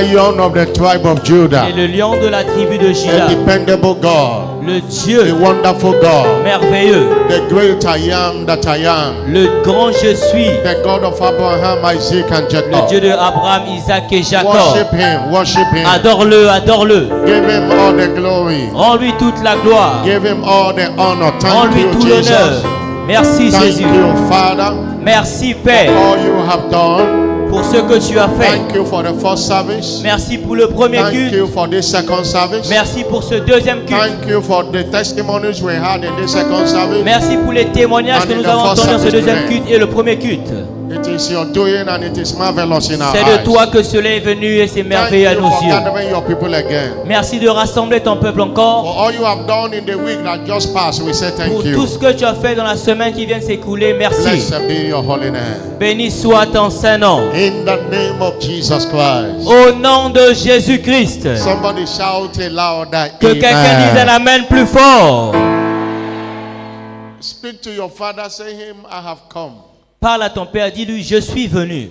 Lion of the tribe of Judah. Et le lion de la tribu de The Juda. dependable God. Le The Dieu wonderful God. merveilleux. The great I am that I am. Le grand je suis. The God of Abraham, Isaac and Le Jacob. Dieu de Abraham, Isaac et Jacob. Worship him. Worship him. Adore-le, adore-le. Give him all the glory. Rends-lui toute la gloire. Give him all the honor. Thank Rends-lui you, tout l'honneur. Jesus. Merci Thank Jésus. you, Father, Merci for Père all you have done. pour ce que tu as fait. Thank you for the first service. Merci pour le premier Thank culte. you for this second service. Merci pour ce deuxième culte. Thank you for the testimonies we had in this second service. Merci pour les témoignages And que in nous the avons first entendus dans ce service deuxième today. culte et le premier culte. It is your doing and it is marvelous in our C'est de eyes. toi que cela est venu et c'est Thank merveilleux à you nos for yeux. gathering your people again. Merci de rassembler ton peuple encore. For all you have done in the week that just passed, we say thank Pour you. tout ce que tu as fait dans la semaine qui vient de s'écouler, merci. Blessed be your holy name. Béni soit ton saint nom. In the name of Jesus Christ. Au nom de Jésus-Christ. Somebody shout it louder. Que quelqu'un dise un Amen. amen plus fort. Speak to your father, say him, I have come. Parle à ton père, dis-lui, je suis venu.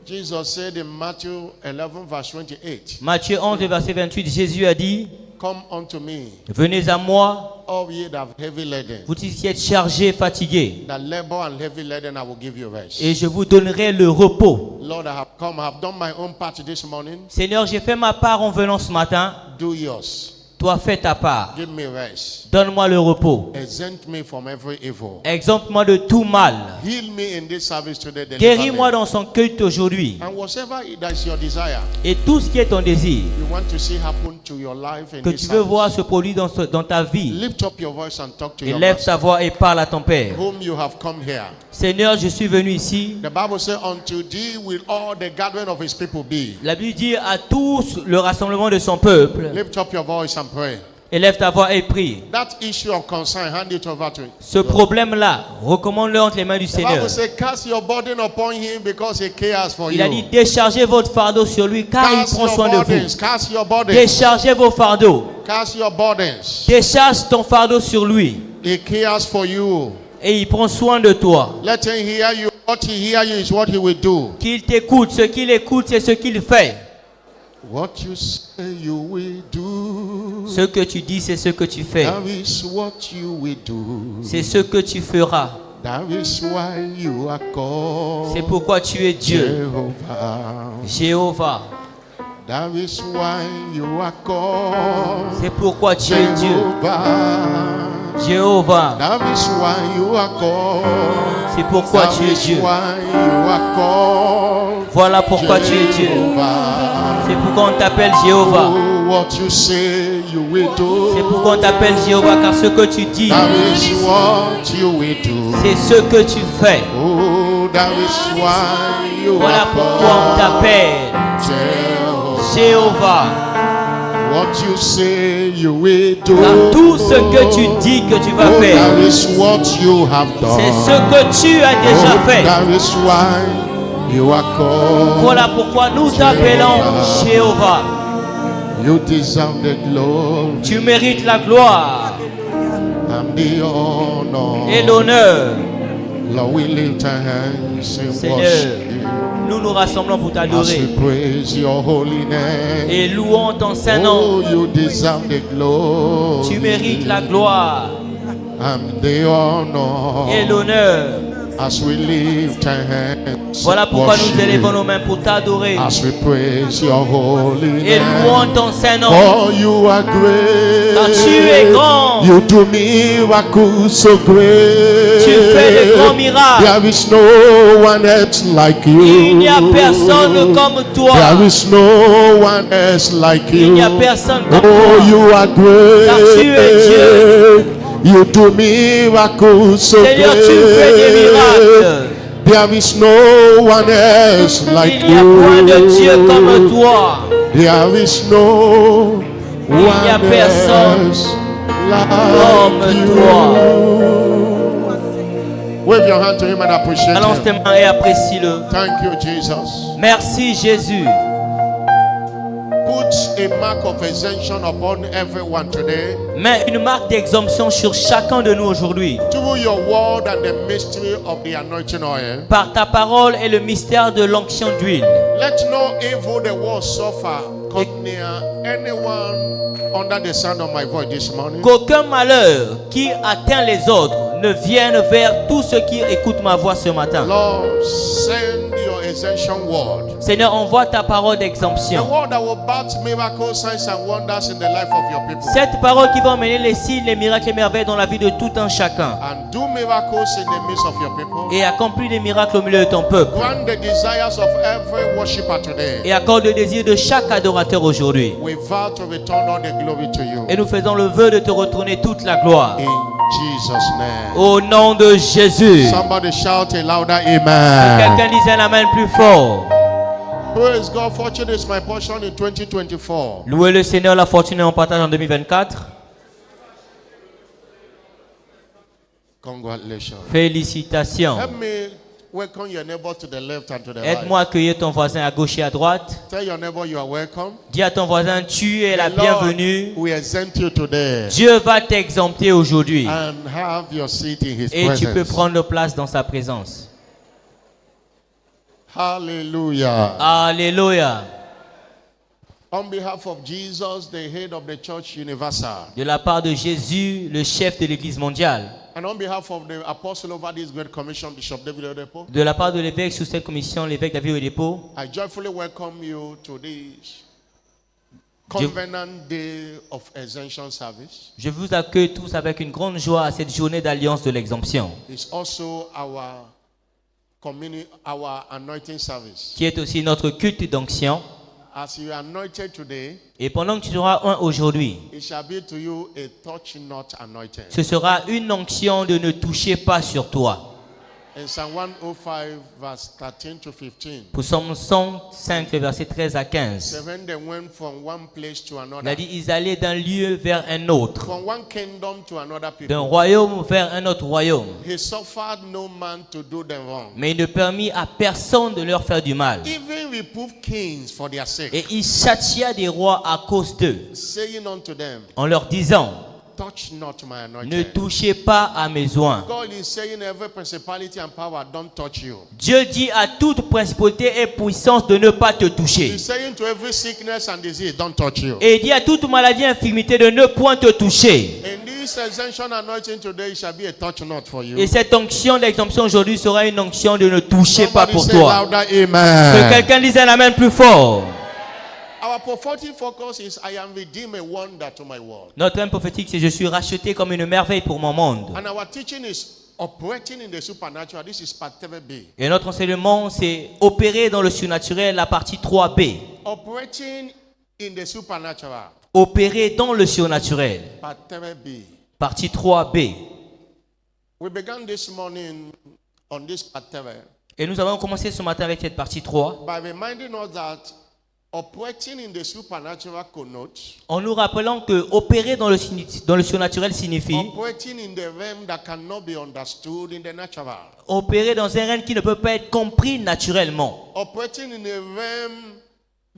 Jesus said in Matthew 11 verse 28, Matthieu 11, verset 28, Jésus a dit, come unto me, venez à moi, all ye that have heavy laden, vous qui êtes chargés, fatigués, that labor and heavy laden, I will give you rest. et je vous donnerai le repos. Lord, I have come, I have done my own part this morning. Seigneur, j'ai fait ma part en venant ce matin. Do yours. Toi, fais ta part. Give me rest. Donne-moi le repos. Exempt me from every evil. Exempte-moi de tout mal. Heal me in this service today. Deliver Guéris-moi me. dans son culte aujourd'hui. And whatever that is your desire, Et tout ce qui est ton désir, you want to see happen to your life in que this tu veux voir service, se produire dans ta vie, lift up your voice and talk to your élève master, ta voix et parle à ton Père. whom you have come here. Seigneur, je suis venu ici. The Bible says, unto thee will all the gathering of his people be. La Bible dit à tous le rassemblement de son peuple. Lift up your voice and pray. Élève ta voix et prie. That issue of concern, hand it over to him. Ce problème-là, recommande-le entre les mains du The Seigneur. Bible says, cast your burden upon him because he cares for Il a dit, you. déchargez votre fardeau sur lui car il Cast prend your soin de vous. burdens. Cast your burdens. Déchargez vos fardeaux. Cast your burdens. Décharge ton fardeau sur lui. He cares for you. Et il prend soin de toi. Let him hear you. What he hear you is what he will do. Qu'il t'écoute. Ce qu'il écoute, c'est ce qu'il fait. What you say you will do. Ce que tu dis, c'est ce que tu fais. That is what you will do. C'est ce que tu feras. That is why you are called C'est pourquoi tu es Dieu. Jehovah. Jéhovah. That is why you are called C'est pourquoi tu es Dieu. Jehovah. Jéhovah. That is why you are called. C'est pourquoi That tu es is Dieu. why you are called Voilà pourquoi tu es Dieu. Jehovah. C'est pourquoi on t'appelle Jéhovah. Oh, what you say you will do. C'est pourquoi on t'appelle Jéhovah, car ce que tu dis, That is what you will do. c'est ce que tu fais. Oh, that is why you Voilà are pourquoi on called t'appelle Jehovah. Jéhovah. What you say you will do. Car tout ce que tu dis que tu vas Oh, faire, that is what you have done. c'est ce que tu as déjà Oh, fait. that is why you are called. Voilà pourquoi nous t'appelons Jéhovah. You deserve the glory Tu mérites la gloire and the honor. et l'honneur. Lord, we lift our hands in Seigneur, worship nous nous rassemblons pour as we t'adorer praise your holy name. et louons ton saint nom. Oh, you deserve the glory Tu mérites la gloire and the honor et l'honneur. as we lift our hands. Voilà pourquoi nous worship élevons nos mains pour t'adorer as we praise your holy et louons name. ton saint nom. Oh, you are great. Car tu es grand. You do miracles so great. Tu fais de grands miracles. There is no one else like you. Il n'y a personne comme toi. There is no one else like you. Il n'y a personne comme Oh, toi. you are great. Car tu es Dieu. You do miracles so Seigneur, tu fais des miracles. great. There is no one else like Il n'y a point de Dieu you. comme toi. There is no Il n'y a one personne else like comme toi. Wave your hand to him and appreciate Allons him. tes mains et apprécie-le. Thank you, Jesus. Merci Jésus. Put a mark of exemption upon everyone today. Mets une marque d'exemption sur chacun de nous aujourd'hui. Through your word and the mystery of the anointing oil. Par ta parole et le mystère de l'onction d'huile. Let no evil the world suffer come near anyone under the sound of my voice this morning. Qu'aucun malheur qui atteint les autres ne vienne vers tous ceux qui écoutent ma voix ce matin. Lord, send your exemption word. Seigneur, envoie ta parole The d'exemption. word that will birth miracles, signs and wonders in the life of your people. Cette parole qui va emmener les signes, les miracles et merveilles dans la vie de tout un chacun. And do miracles in the midst of your people. Et accomplis des miracles au milieu de ton peuple. Grant the desires of every worshipper today. Et accorde le désir de chaque adorateur aujourd'hui. We vow to return all the glory to you. Et nous faisons le vœu de te retourner toute la gloire. In Jesus' name. Au nom de Jésus. Somebody shout a louder amen. Quelqu'un dise un amen plus fort. Praise God. Fortune is my portion in 2024. Louez le Seigneur, la fortune est en partage en 2024. Congratulations. Félicitations. Help me welcome your neighbor to the left and to the Aide-moi à right. accueillir ton voisin à gauche et à droite. Tell your neighbor you are welcome. Dis à ton voisin, tu es la The Lord bienvenue. will exempt you today Dieu va t'exempter aujourd'hui. and have your seat in His Et tu peux presence. prendre place dans sa présence. Hallelujah. Alléluia. On behalf of Jesus, the head of the Church Universal, De la part de Jésus, le chef de l'Église mondiale. and on behalf of the apostle over this great commission, Bishop David Oyedepo, De la part de l'évêque sous cette commission, l'évêque David Oyedepo. I joyfully welcome you to this Covenant Day of Exemption Service. Je vous accueille tous avec une grande joie à cette journée d'alliance de l'exemption, It's also our anointing service. qui est aussi notre culte d'onction. As you are anointed today, Et pendant que tu seras un aujourd'hui, it shall be to you a touch not anointing. ce sera une onction de ne toucher pas sur toi. In Psalm 105, verse 13 to 15, Pour Psaume 105, le verset 13 à 15. seven they went from one place to Il a another, dit, ils allaient d'un lieu vers un autre, from one kingdom to another d'un people. royaume vers un autre royaume. He suffered no man to do them wrong. Mais il ne permit à personne de leur faire du mal. Even reprove kings for their sake, Et il châtia des rois à cause d'eux, saying unto them, en leur disant, touch not my ne anointed. touchez pas à mes oins. God is saying every principality and power don't touch you. Dieu dit à toute principauté et puissance de ne pas te toucher. He's saying to every sickness and disease, don't touch you. Et il dit à toute maladie et infirmité de ne point te toucher. In this exemption anointing today, it shall be a touch not for you. Et cette onction d'exemption aujourd'hui sera une onction de ne toucher pas Somebody pour say toi. louder, Que amen. quelqu'un dise un amen plus fort. Our prophetic focus is I am redeemed, a wonder to my world. Notre thème prophétique, c'est je suis racheté comme une merveille pour mon monde. And our teaching is operating in the supernatural. This is part 3B. Et notre enseignement, c'est opérer dans le surnaturel, la partie 3B. Operating in the supernatural. Opérer dans le surnaturel, Part 3B. partie 3B. We began this morning on this part 3 Et nous avons commencé ce matin avec cette partie 3 by reminding us that operating in the supernatural connotes en nous rappelant que opérer dans le surnaturel signifie operating in the realm that cannot be understood in the natural. opérer dans un règne qui ne peut pas être compris naturellement. Operating in a realm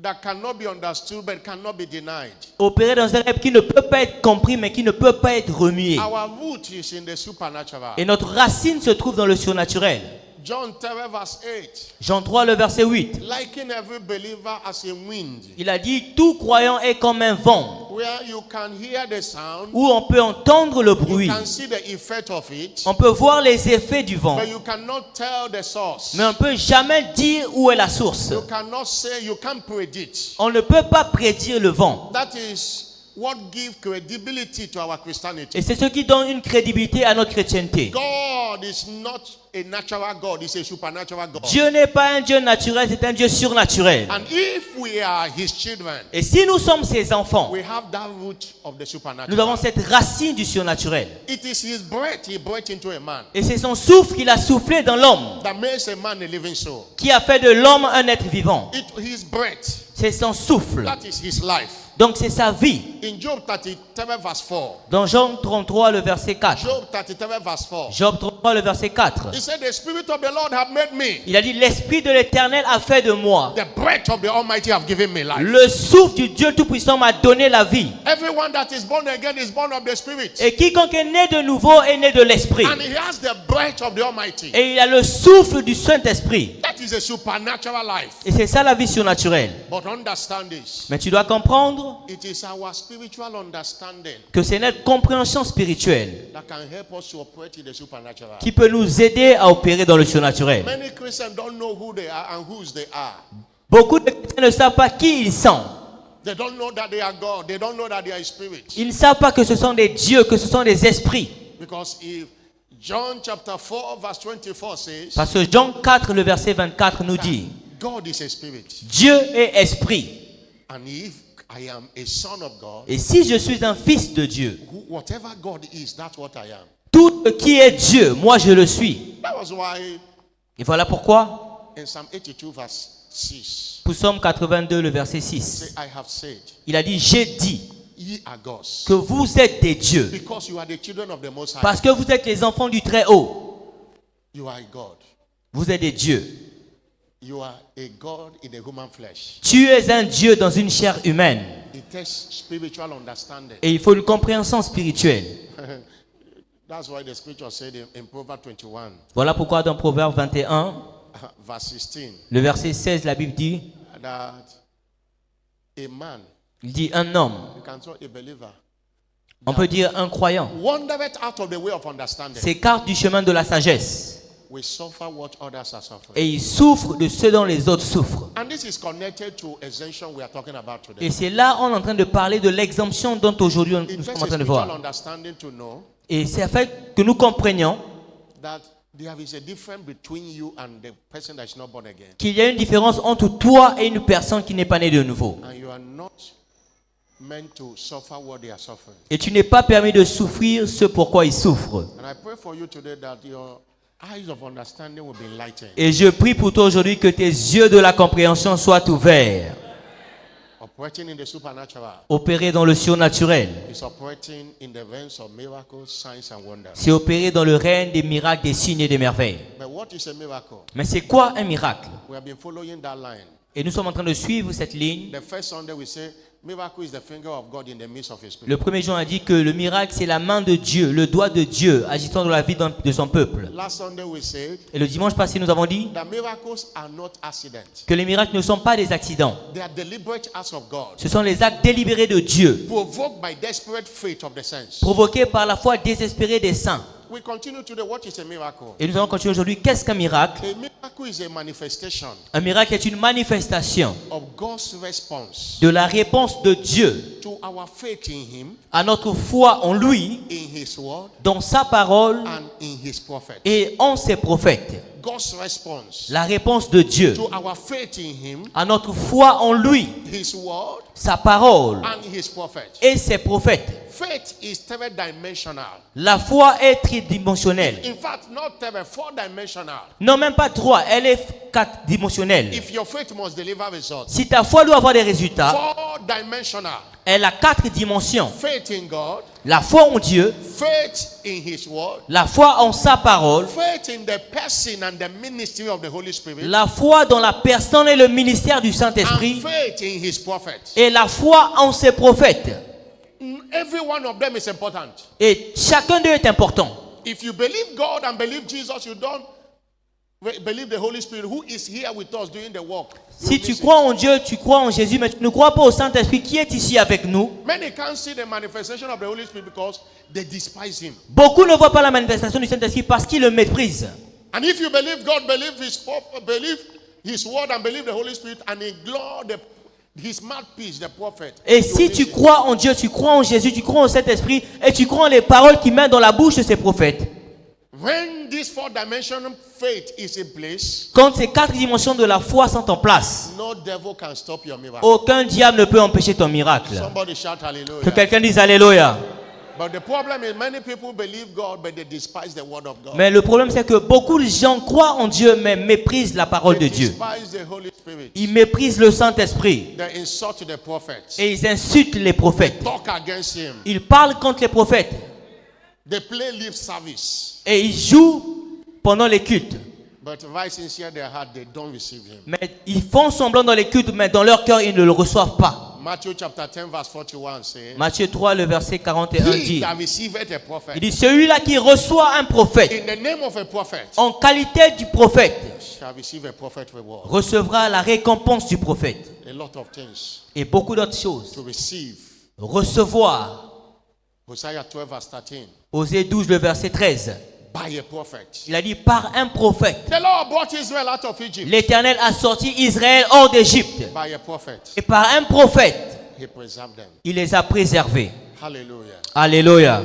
that cannot be understood but cannot be denied. Opérer dans un rêve qui ne peut pas être compris mais qui ne peut pas être remué. Our root is in the supernatural. Et notre racine se trouve dans le surnaturel. John 3 verse 8. Jean 3, le verset 8. Liken every believer as a wind, Il a dit, tout croyant est comme un vent, where you can hear the sound, où on peut entendre le you bruit, can see the effect of it, on peut voir les effets du vent, but you cannot tell the source. mais on ne peut jamais dire où est la source. You cannot say, you can't predict. On ne peut pas prédire le vent. That is what gives credibility to our Christianity. Et c'est ce qui donne une crédibilité à notre chrétienté. God is not a natural God, he's a supernatural God. Dieu n'est pas un Dieu naturel, c'est un Dieu surnaturel. And if we are his children, Et si nous sommes ses enfants, we have that root of the supernatural. nous avons cette racine du surnaturel. It is his breath he breathed into a man Et c'est son souffle qu'il a soufflé dans l'homme, that makes a man a living soul. qui a fait de l'homme un être vivant. His breath, C'est son souffle. that is his life. Donc c'est sa vie. In Job 37 verse 4. Dans Jean 33, le verset 4. Job 37 verse 4. Job 33, le verset 4. He said, the Spirit of the Lord have made me. Il a dit, l'Esprit de l'Éternel a fait de moi. The breath of the Almighty have given me life. Le souffle du Dieu Tout-Puissant m'a donné la vie. Everyone that is born again is born of the Spirit. Et quiconque est né de nouveau est né de l'Esprit. And he has the breath of the Almighty. Et il a le souffle du Saint-Esprit. That is a supernatural life. Et c'est ça la vie surnaturelle. But understand this. Mais tu dois comprendre It is our spiritual understanding que c'est notre compréhension spirituelle that can help us to operate in the supernatural. qui peut nous aider à opérer dans le surnaturel. Many Christians don't know who they are and whose they are. Beaucoup de chrétiens ne savent pas qui ils sont. They don't know that they are God. They don't know that they are spirit. Ils ne savent pas que ce sont des dieux, que ce sont des esprits. Because if John chapter 4 verse 24 says, Parce que Jean 4, le verset 24 nous dit, God is a spirit. Dieu est esprit. And if I am a son of God, Et si je suis un fils de Dieu, whatever God is, that's what I am. tout ce qui est Dieu, moi je le suis. That was why Et voilà pourquoi, in Psalm 82 verse 6, Psaume 82, le verset say, 6, I have said, il a dit, j'ai dit ye are gods, que vous êtes des dieux. because you are the children of the Most High. Parce que vous êtes les enfants du Très-Haut. You are a God. Vous êtes des dieux. You are a God in a human flesh. Tu es un Dieu dans une chair humaine. It takes spiritual understanding. Et il faut une compréhension spirituelle. That's why the scripture said in Proverbs 21, Voilà pourquoi dans Proverbe 21, verse 16, le verset 16, la Bible dit, that a man, il dit un homme, you can say a believer, on peut dire un croyant, wandereth out of the way of understanding, s'écarte du chemin de la sagesse. will suffer what others are suffering. Et il souffre de ce dont les autres souffrent. And this is connected to exemption we are talking about today. Et c'est là on est en train de parler de l'exemption dont aujourd'hui nous It sommes takes en a train de spiritual voir. understanding to know Et c'est afin que nous comprenions that there is a difference between you and the person that is not born again. qu'il y a une différence entre toi et une personne qui n'est pas née de nouveau. And you are not meant to suffer what they are suffering. Et tu n'es pas permis de souffrir ce pourquoi ils souffrent. And I pray for you today that your eyes of understanding will be enlightened. Et je prie pour toi aujourd'hui que tes yeux de la compréhension soient ouverts. Operating in the supernatural Opérer dans le surnaturel. is operating in the realms of miracles, signs and wonders. C'est opérer dans le règne des miracles, des signes et des merveilles. But what is a miracle? Mais c'est quoi un miracle? We have been following that line. Et nous sommes en train de suivre cette ligne. The first Sunday we say miracle is the finger of God in the midst of his people. Le premier jour a dit que le miracle, c'est la main de Dieu, le doigt de Dieu agissant dans la vie de son peuple. Last Sunday we said Et le dimanche passé, nous avons dit that miracles are not accidents. que les miracles ne sont pas des accidents. They are deliberate acts of God, Ce sont les actes délibérés de Dieu, provoked by desperate faith of the saints. provoqués par la foi désespérée des saints. We continue today. What is a miracle? Et nous allons continuer aujourd'hui. Qu'est-ce qu'un miracle? A miracle is a manifestation Un miracle est une manifestation of God's response de la réponse de Dieu to our faith in him, à notre foi en lui, in his word, dans sa parole and in his prophet. et en ses prophètes. God's response La réponse de Dieu to our faith in him, à notre foi en lui, his word, sa parole and his prophet. et ses prophètes. Faith is three-dimensional. La foi est tridimensionnelle. In fact, not three, four-dimensional. Non, même pas trois, elle est quatre-dimensionnelle. If your faith must deliver results, Si ta foi doit avoir des résultats, four-dimensional. elle a quatre dimensions. Faith in God, La foi en Dieu, faith in his word, la foi en sa parole, faith in the person and the ministry of the Holy Spirit, la foi dans la personne et le ministère du and Saint-Esprit, faith in his prophet. et la foi en ses prophètes. Every one of them is important. Et chacun d'eux est important. If you believe God and believe Jesus, you don't believe the Holy Spirit who is here with us doing the work. Si tu crois en Dieu, tu crois en Jésus, mais tu ne crois pas au Saint-Esprit qui est ici avec nous. Many can't see the manifestation of the Holy Spirit because they despise him. Beaucoup ne voient pas la manifestation du Saint-Esprit parce qu'ils le méprisent. And if you believe God, believe his word and believe the Holy Spirit and ignore his mouthpiece, the prophet. Et si tu crois en Dieu, tu crois en Jésus, tu crois au Saint-Esprit et tu crois en les paroles qu'il met dans la bouche de ses prophètes. When this four-dimensional faith is in place, Quand ces quatre dimensions de la foi sont en place, no devil can stop your miracle. aucun diable ne peut empêcher ton miracle. Somebody shout Que hallelujah. quelqu'un dise Alléluia. But the problem is many people believe God, but they despise the word of God. Mais le problème, c'est que beaucoup de gens croient en Dieu, mais méprisent la parole de They Dieu. despise the Holy Spirit. Ils méprisent le Saint-Esprit. They insult the prophets. Et ils insultent les prophètes. Talk against him. Ils parlent contre les prophètes. They play lip service. Et ils jouent pendant les cultes. But right inside their heart, they don't receive him. Mais ils font semblant dans les cultes, mais dans leur cœur, ils ne le reçoivent pas. Matthew chapter 10 verse 41 says, Matthieu 3, le verset 41 He dit, that receiveth a prophet il dit, celui-là qui reçoit un prophète, in the name of a prophet en qualité du prophète, shall receive a prophet reward. recevra la récompense du prophète. A lot of things Et beaucoup d'autres choses. to receive. Recevoir. Hosea 12 verse 13. Osée 12, le verset 13. By a prophet. Il a dit, par un prophète, The Lord brought Israel out of Egypt. l'Éternel a sorti Israël hors d'Égypte. By a prophet. Et par un prophète, He preserved them. il les a préservés. Hallelujah. Alléluia.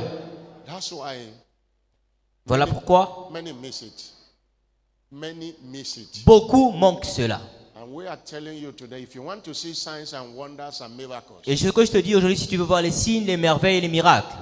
That's why Voilà pourquoi many miss it. Many miss it. beaucoup manquent cela. And we are telling you today, if you want to see signs and wonders and miracles, Et ce que je te dis aujourd'hui, si tu veux voir les signes, les merveilles et les miracles,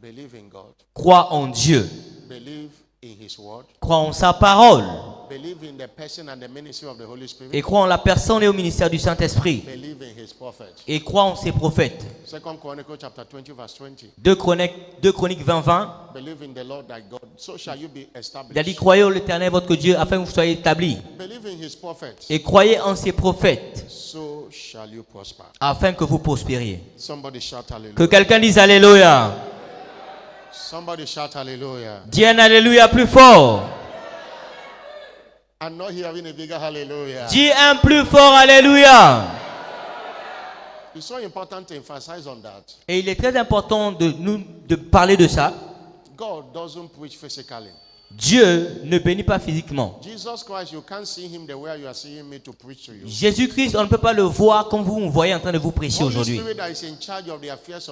believe in God. crois en Dieu, Believe in His word. crois en sa parole Believe in the person and the ministry of the Holy Spirit. et crois en la personne et au ministère du Saint-Esprit Believe in His prophet. et crois en ses prophètes. 2 Chronicles chapter 20 verse 20. 2 Chroniques 20-20, Believe in the Lord thy God, so shall you be il a dit, established. croyez en l'Éternel votre Dieu afin que vous soyez établis. Believe in His prophet, Et croyez en ses prophètes so shall you prosper. afin que vous prospériez. Somebody shout Que hallelujah. quelqu'un dise Alléluia. Somebody shout hallelujah. Dis un Alléluia plus fort. I'm not hearing a bigger hallelujah. Dis un plus fort Alléluia. It's so important to emphasize on that. Et il est très important de parler de ça. God doesn't preach physically. Dieu ne bénit pas physiquement. Jesus Christ, you can't see him the way you are seeing me to preach to you. Jésus-Christ, on ne peut pas le voir comme vous me voyez en train de vous prêcher Holy aujourd'hui. Spirit that is in charge of the affairs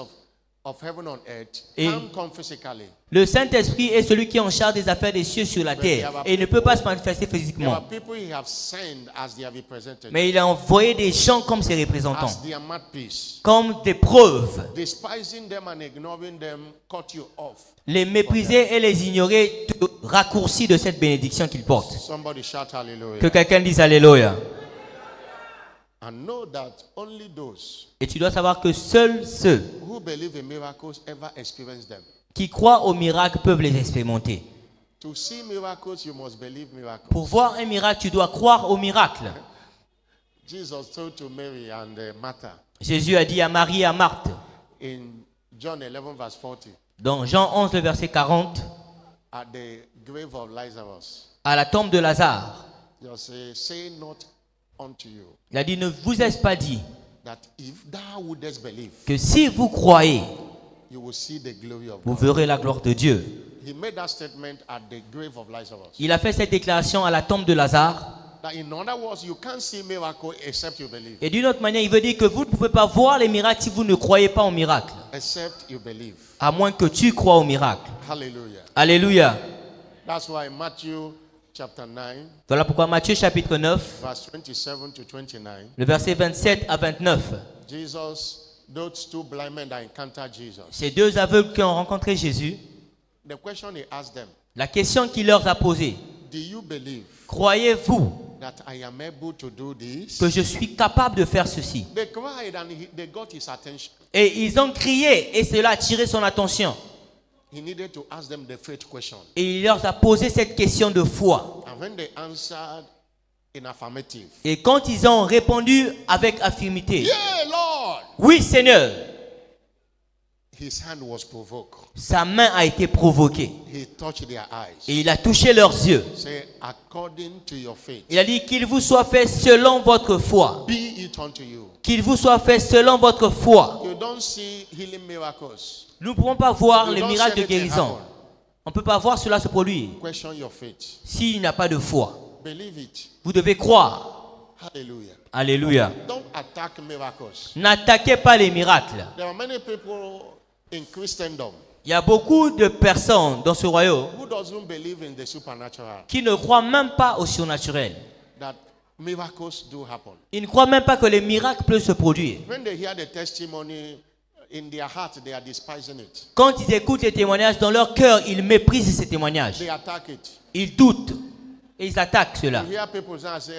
of heaven on earth Et- can't come physically. Le Saint-Esprit est celui qui est en charge des affaires des cieux sur la terre et il ne peut pas se manifester There physiquement. are people he have sent as their representatives, Mais il a envoyé des gens comme ses représentants, as their mouthpiece. comme des preuves. Despising them and ignoring them cut you off. Les mépriser et les ignorer te raccourcit de cette bénédiction qu'ils portent. Somebody shout hallelujah. Que quelqu'un dise Alléluia. And know that only those Et tu dois savoir que seuls ceux who believe in miracles ever experience them. qui croient aux miracles peuvent les expérimenter. To see miracles, you must believe miracles. Pour voir un miracle, tu dois croire au miracle. Jesus told to Mary and Martha Jésus a dit à Marie et à Marthe, in John 11 verse 40, dans Jean 11, le verset 40, at the grave of Lazarus, à la tombe de Lazare, just say not unto you il a dit, ne vous est-ce pas dit that if thou wouldest believe, que si vous croyez, you will see the glory of vous God. verrez la gloire de Dieu. He made that statement at the grave of Lazarus. Il a fait cette déclaration à la tombe de Lazare. That in other words, you can't see miracle except you believe. Et d'une autre manière, il veut dire que vous ne pouvez pas voir les miracles si vous ne croyez pas au miracle. Except you believe. À moins que tu crois au miracle. Hallelujah. Alléluia. That's why Matthew chapter 9, Voilà pourquoi Matthieu chapitre 9, verse 27 to 29, le verset 27 à 29. Jesus, those two blind men that encountered Jesus, Ces deux aveugles qui ont rencontré Jésus, the question he asked them, la question qu'il leur a posée, do you believe croyez-vous that I am able to do this? que je suis capable de faire ceci? They cried and they got his attention. Et ils ont crié et cela a attiré son attention. He needed to ask them the faith question. Et il leur a posé cette question de foi. And when they answered in affirmative, Et quand ils ont répondu avec affirmité, yeah, Lord, oui Seigneur, his hand was provoked. sa main a été provoquée. He touched their eyes. Et il a touché leurs yeux. Say, according to your faith, Il a dit qu'il vous soit fait selon votre foi. be it unto you. Qu'il vous soit fait selon votre foi. You don't see healing miracles. Nous ne pouvons pas voir You les don't miracles see de anything guérison. happen. On ne peut pas voir cela se produire Question your faith. s'il n'y a pas de foi. Believe it. Vous devez croire. Hallelujah. Alléluia. Don't attack miracles. N'attaquez pas les miracles. There are many people in Christendom Il y a beaucoup de personnes dans ce royaume who doesn't believe in the supernatural, qui ne croient même pas au surnaturel. that miracles do happen. Ils ne croient même pas que les miracles peuvent se produire. When they hear the testimony, in their heart, they are despising it. Quand ils écoutent les témoignages, dans leur cœur, ils méprisent ces témoignages. They attack it. Ils doutent et ils attaquent cela. You hear people say,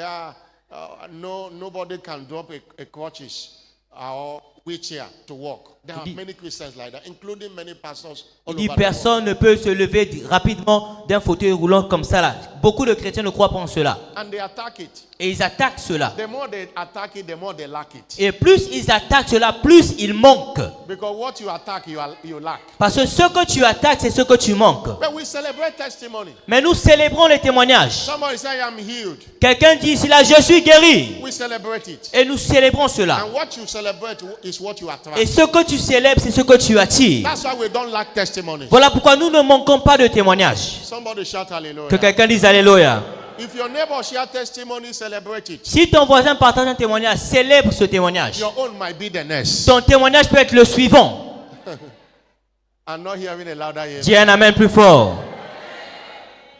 no, nobody can drop a crutches or wheelchair to walk. There are many Christians like that, including many pastors all Il dit over the world. personne ne peut se lever rapidement d'un fauteuil roulant comme ça là. Beaucoup de chrétiens ne croient pas en cela. And they attack it. Et ils attaquent cela. The more they attack it, the more they lack it. Et plus ils attaquent cela, plus ils manquent. Because what you attack, you lack. Parce que ce que tu attaques, c'est ce que tu manques. But we celebrate testimony. Mais nous célébrons les témoignages. Somebody say, I am healed. Quelqu'un dit ici là, je suis guéri. We celebrate it. Et nous célébrons cela. And what you celebrate is what you attract. Et ce que tu célèbres, c'est ce que tu attires. That's why we don't lack testimony. Voilà pourquoi nous ne manquons pas de témoignages. Somebody shout hallelujah. Que quelqu'un dise Alléluia. If your neighbor share testimony, celebrate it. Si ton voisin partage un témoignage, célèbre ce témoignage. Your own might be the next. Ton témoignage peut être le suivant. I'm not hearing a louder amen. Dis un amen plus fort.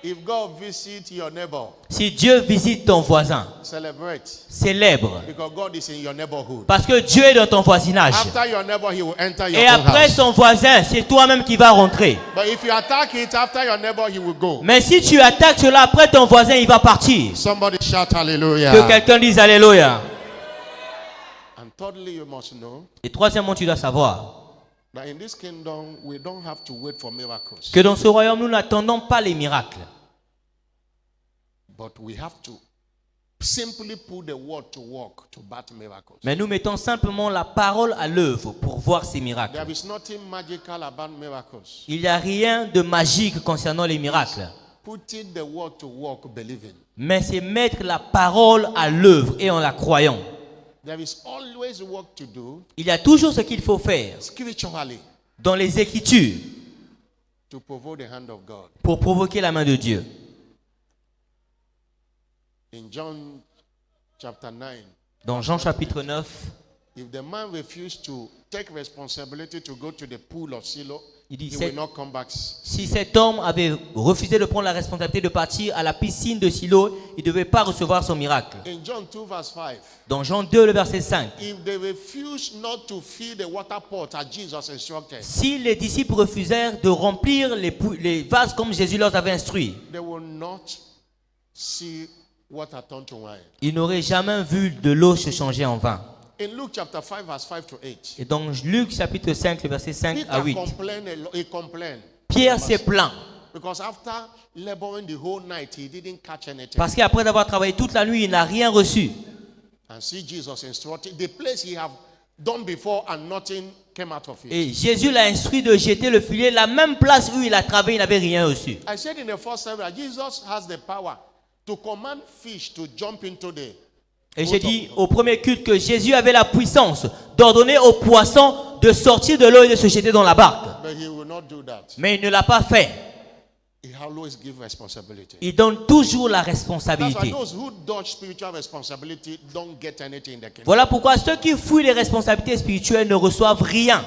If God visit your neighbor, Si Dieu visite ton voisin, celebrate. célèbre. Because God is in your neighborhood. Parce que Dieu est dans ton voisinage. After your neighbor, he will enter your Et own après house. son voisin, c'est toi-même qui vas rentrer. But if you attack it after your neighbor, he will go. Mais si tu attaques cela après ton voisin, il va partir. Somebody shout Que hallelujah. quelqu'un dise Alléluia. And thirdly, you must know Et troisièmement, tu dois savoir that in this kingdom, we don't have to wait for miracles. que dans ce royaume, nous n'attendons pas les miracles. But we have to simply put the word to work to bat miracles. Mais nous mettons simplement la parole à l'œuvre pour voir ces miracles. There is nothing magical about miracles. Il n'y a rien de magique concernant les miracles. Putting the word to work, believing. Mais c'est mettre la parole à l'œuvre et en la croyant. There is always work to do Il y a toujours ce qu'il faut faire spiritually dans les Écritures to provoke the hand of God. pour provoquer la main de Dieu. In John chapter 9, Dans Jean chapitre 9, if the man refused to take responsibility to go to the pool of Siloam, il dit he will not come back. si cet homme avait refusé de prendre la responsabilité de partir à la piscine de Silo, il ne devait pas recevoir son miracle. In John 2 verse 5, Dans Jean 2, le verset 5, if they refuse not to fill the water pot as Jesus instructed, si les disciples refusèrent de remplir les vases comme Jésus leur avait instruit, they will not see water turn to wine. ils n'auraient jamais vu de l'eau se changer en vin. In Luke chapter 5 verse 5 to 8, Et dans Luc chapitre 5, le verset 5 à Peter 8, complained Pierre s'est plaint because after laboring the whole night, he didn't catch anything. parce qu'après avoir travaillé toute la nuit, il n'a rien reçu. And see Jesus instructed the place he have done before and nothing came out of it. Et Jésus l'a instruit de jeter le filet, la même place où il a travaillé, il n'avait rien reçu. I said in the first service, Jesus has the power to command fish to jump into the Et j'ai dit au premier culte que Jésus avait la puissance d'ordonner aux poissons de sortir de l'eau et de se jeter dans la barque. but he will not do that. Mais il ne l'a pas fait. He always gives responsibility. Il donne toujours la That's why responsabilité. those who dodge spiritual responsibility don't get anything in the kingdom. Voilà pourquoi ceux qui fuient les responsabilités spirituelles ne reçoivent rien.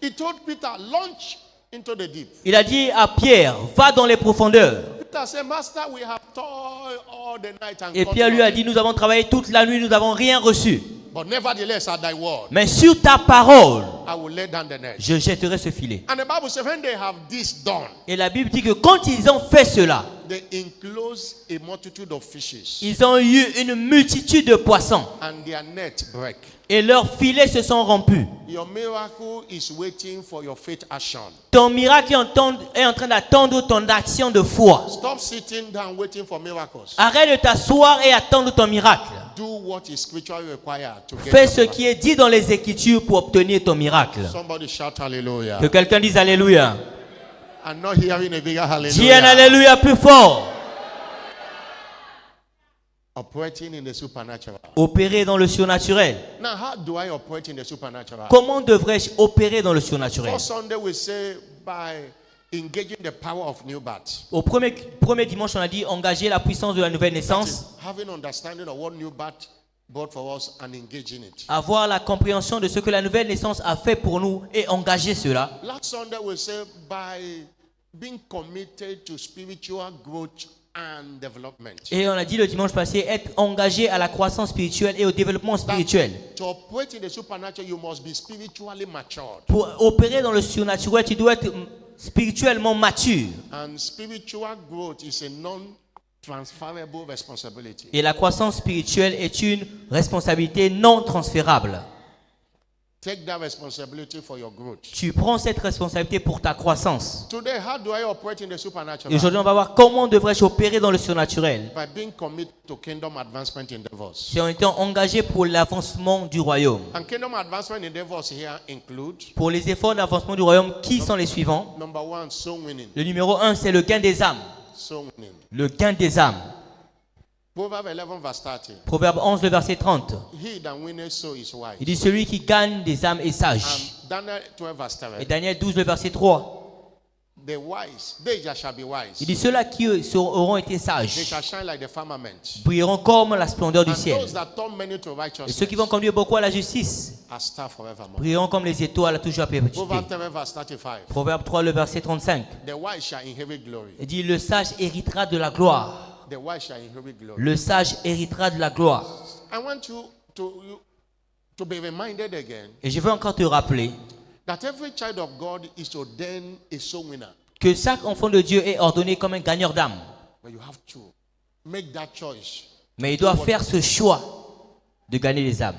He told Peter, launch into the deep. Il a dit à Pierre, va dans les profondeurs. Peter said, Master, we have toiled all the night and Et caught Pierre lui a nothing. dit, nous avons travaillé toute la nuit, nous n'avons rien reçu. But nevertheless, at thy word, Mais sur ta parole, I will lay down the net. je jetterai ce filet. And the Bible says, when they have this done, Et la Bible dit que quand ils ont fait cela, they enclose a multitude of fishes, ils ont eu une multitude de poissons. and their net break. Et leurs filets se sont rompus. Your miracle is waiting for your faith action. Ton miracle est en train d'attendre ton action de foi. Stop sitting down waiting for miracles. Arrête de t'asseoir et attendre ton miracle. Do what is spiritually required to get Fais your ce miracle. qui est dit dans les Écritures pour obtenir ton miracle. Somebody shout hallelujah. Que quelqu'un dise Alléluia. I'm not hearing a bigger Dis un hallelujah. Alléluia plus fort. Operating in the supernatural. Opérer dans le surnaturel. Now, how do I operate in the supernatural? Comment devrais-je opérer dans le surnaturel? First Sunday we say by engaging the power of new birth. Au premier dimanche, on a dit engager la puissance de la nouvelle naissance, Having understanding of what new birth brought for us and engaging it. avoir la compréhension de ce que la nouvelle naissance a fait pour nous et engager cela. Last Sunday we say by being committed to spiritual growth and development. Et on a dit le dimanche passé, être engagé à la croissance spirituelle et au développement spirituel. To operate in the supernatural, you must be spiritually matured. Pour opérer dans le surnaturel, tu dois être spirituellement mature. And spiritual growth is a non-transferable responsibility. Et la croissance spirituelle est une responsabilité non transférable. Take that responsibility for your growth. Tu prends cette responsabilité pour ta croissance. Today, how do I operate in the Et supernatural? aujourd'hui, on va voir comment devrais-je opérer dans le surnaturel. By being committed to kingdom advancement endeavors. C'est en étant engagé pour l'avancement du royaume. And kingdom advancement endeavors here include Pour les efforts d'avancement du royaume, qui sont les suivants? number 1, soul winning. Le numéro 1, c'est le gain des âmes. Soul winning. Le gain des âmes. Proverbs 11 verse 30. Proverbe 11, le verset 30. He that winneth soul is wise. Il dit celui qui gagne des âmes est sage. And Daniel 12 verse 7. Et Daniel 12, le verset 3. The wise, they shall be wise. Il dit ceux-là qui auront été They sages shall shine like the firmament. brilleront comme la splendeur du And ciel. those that turn many to Et righteousness ceux qui vont conduire beaucoup à la justice are stars forevermore. brilleront comme les étoiles à toujours à perpétuité. Proverbs 10 verse 35. Proverbe 3, le verset 35. The wise shall inherit glory. Il dit le sage héritera de la gloire. The wise shall inherit glory. Le sage héritera de la gloire. I want you to be reminded again Et je veux encore te rappeler that every child of God is ordained a soul winner. que chaque enfant de Dieu est ordonné comme un gagneur d'âme. But you have to make that choice. Mais il doit faire ce choix de gagner les âmes.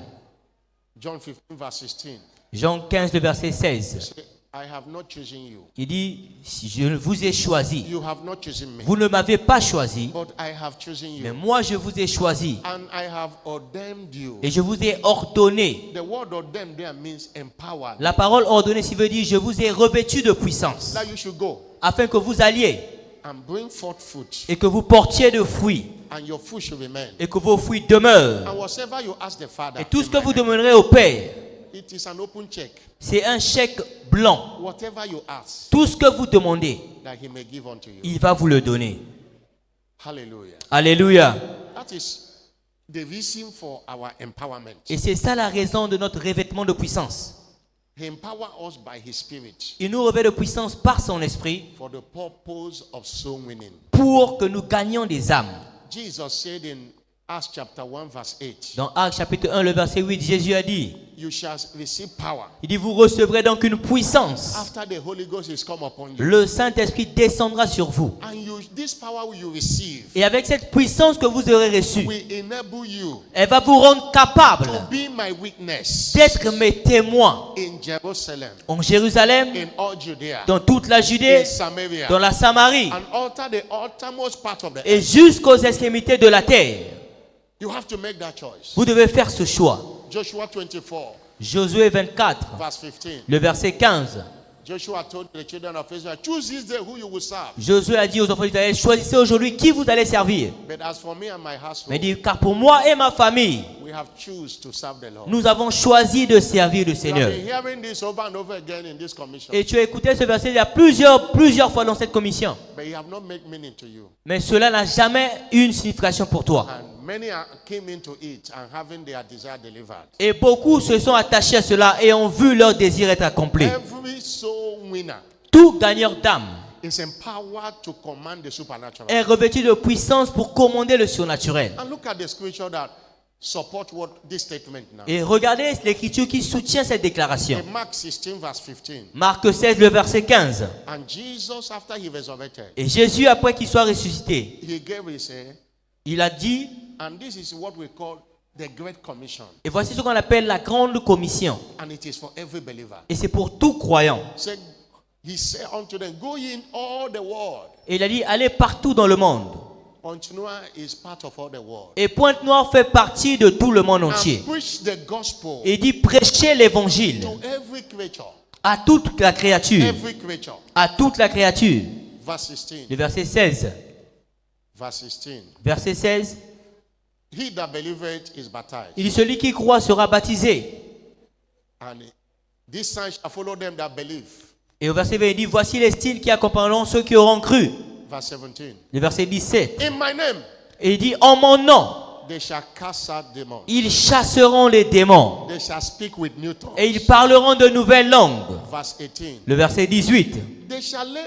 John 15 verse 16. Jean 15, le verset 16. Say, I have not chosen you. Il dit, je vous ai choisi. You have not chosen me. Vous ne m'avez pas choisi, But I have chosen mais you. moi je vous ai choisi. And I have ordained you. Et je vous ai ordonné. The word ordained there means empowered. La parole ordonnée, ça veut dire, je vous ai revêtu de puissance. That you should go Afin que vous alliez and bring forth fruit. et que vous portiez de fruits. And your fruit should remain. Et que vos fruits demeurent. And whatever you ask the Father, Et tout ce que vous demanderez au Père, it is an open check. c'est un chèque blanc. Whatever you ask, Tout ce que vous demandez, that He may give unto you. il va vous le donner. Hallelujah. Alléluia. That is the reason for our empowerment. Et c'est ça la raison de notre revêtement de puissance. He empowers us by His Spirit Il nous revêt de puissance par son esprit for the purpose of soul winning. pour que nous gagnions des âmes. Jesus said in Acts chapter 1 verse 8, Dans Actes chapitre 1, le verset 8, Jésus a dit, you shall receive power il dit, vous recevrez donc une puissance. after the Holy Ghost is come upon you. Le Saint-Esprit descendra sur vous. And this power you receive Et avec cette puissance que vous aurez reçue, will enable you elle va vous rendre capable to be my witness d'être mes témoins in Jerusalem, en Jérusalem, in all Judea, dans toute la in Judée, Samaria, dans la Samarie and alter the uttermost part of the et earth. jusqu'aux extrémités de la terre. You have to make that choice. Vous devez faire ce choix. Joshua 24 Josué 24, verse 15. le verset 15. Joshua told the children of Israel, choose this day who you will serve. Josué a dit aux enfants d'Israël, choisissez aujourd'hui qui vous allez servir. But as for me and my household, Mais il dit, car pour moi et ma famille, we have choose to serve the Lord. nous avons choisi de servir le You have Seigneur. been hearing this over and over again in this commission, Et tu as écouté ce verset il y a plusieurs fois dans cette commission. but you have not made meaning to you. Mais cela n'a jamais eu une signification pour toi. And many came into it and having their desire delivered. Et beaucoup se sont attachés à cela et ont vu leur désir être accompli. Every soul winner Tout gagneur d'âme is empowered to command the supernatural. est revêtu de puissance pour commander le surnaturel. And look at the scripture that support this statement now. Et regardez l'écriture qui soutient cette déclaration. In Mark 16 verse 15. Marc 16, le verset 15. And Jesus, after he resurrected, Et Jésus, après qu'il soit ressuscité, he gave his il a dit, and this is what we call the Great Commission. et voici ce qu'on appelle la grande commission. And it is for every believer. Et c'est pour tout croyant. He said unto them, go ye in all the world. Et il a dit, allez partout dans le monde. Pointe-Noire is part of all the world. Et Pointe-Noire fait partie de tout le monde And entier. preach the gospel Et il dit, prêchez l'évangile to every creature. à toute la créature. Every creature. À toute la créature. Verse 16. Le verset 16. Verse 16. Verset 16. He that believeth is baptized. Il dit, celui qui croit sera baptisé. And this sign shall follow them that believe. Et au verset 20, il dit, voici les styles qui accompagneront ceux qui auront cru. Verse 17. Le verset 17. In my name Et il dit, en mon nom, they shall cast out demons. ils chasseront les démons. They shall speak with new tongues. Et ils parleront de nouvelles langues. Verse 18. Le verset 18. They shall lay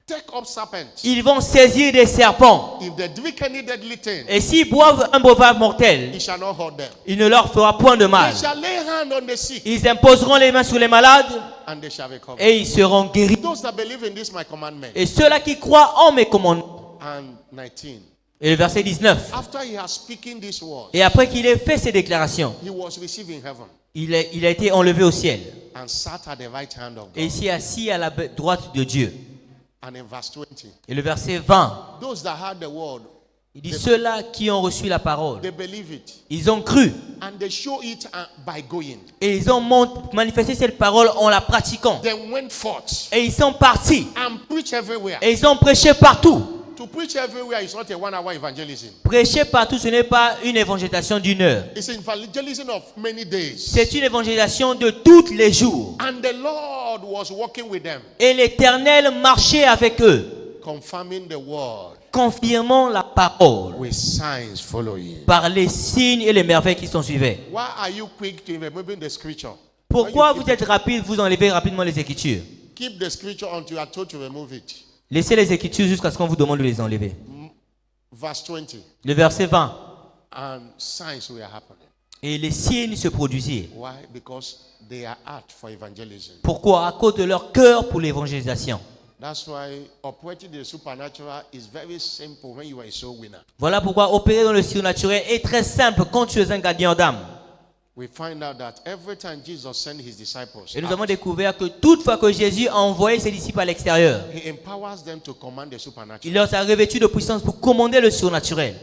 take up serpents. Ils vont saisir des serpents. If they drink any deadly thing, Et s'ils boivent un breuvage mortel, it shall not hurt them. il ne leur fera point de mal. They shall lay hand on the sick, Ils imposeront les mains sur les malades and they shall recover. et ils seront guéris. Those that believe in this, my commandment. Et ceux-là qui croient en mes commandements. And 19. Et le verset 19. After he has spoken these words, Et après qu'il ait fait ces déclarations, he was received in heaven il a été enlevé au ciel. and sat at the right hand of Et il God. s'est assis à la droite de Dieu. And in verse 20, Et le verset 20, those that heard the word, il dit ceux-là qui ont reçu la parole, they believe it, ils ont cru and they show it by going. et ils ont manifesté cette parole en la pratiquant. They went forth Et ils sont partis and preached everywhere. et ils ont prêché partout. To preach everywhere is not a 1 hour evangelism. Prêcher partout, ce n'est pas une évangélisation d'une heure. It's an evangelism of many days. C'est une évangélisation de tous les jours. And the Lord was walking with them, Et l'Éternel marchait avec eux, confirming the word confirmant la parole with signs following. par les signes et les merveilles qui s'en suivaient. Why are you quick to removing the scripture? Pourquoi When you vous êtes rapide, vous enlevez rapidement les Écritures? keep the scripture until you are told to remove it. Laissez les Écritures jusqu'à ce qu'on vous demande de les enlever. Verse 20. Le verset 20. And signs were happening. Et les signes se produisaient. Why? Because they are art for evangelism. Pourquoi? À cause de leur cœur pour l'évangélisation. That's why operating the supernatural is very simple when you are a soul winner. Voilà pourquoi opérer dans le surnaturel est très simple quand tu es un gagnant d'âme. We find out that every time Jesus sent his disciples, Et nous avons découvert que toute fois que Jésus a envoyé ses disciples à l'extérieur, he empowers them to command the supernatural. il leur a revêtu de puissance pour commander le surnaturel.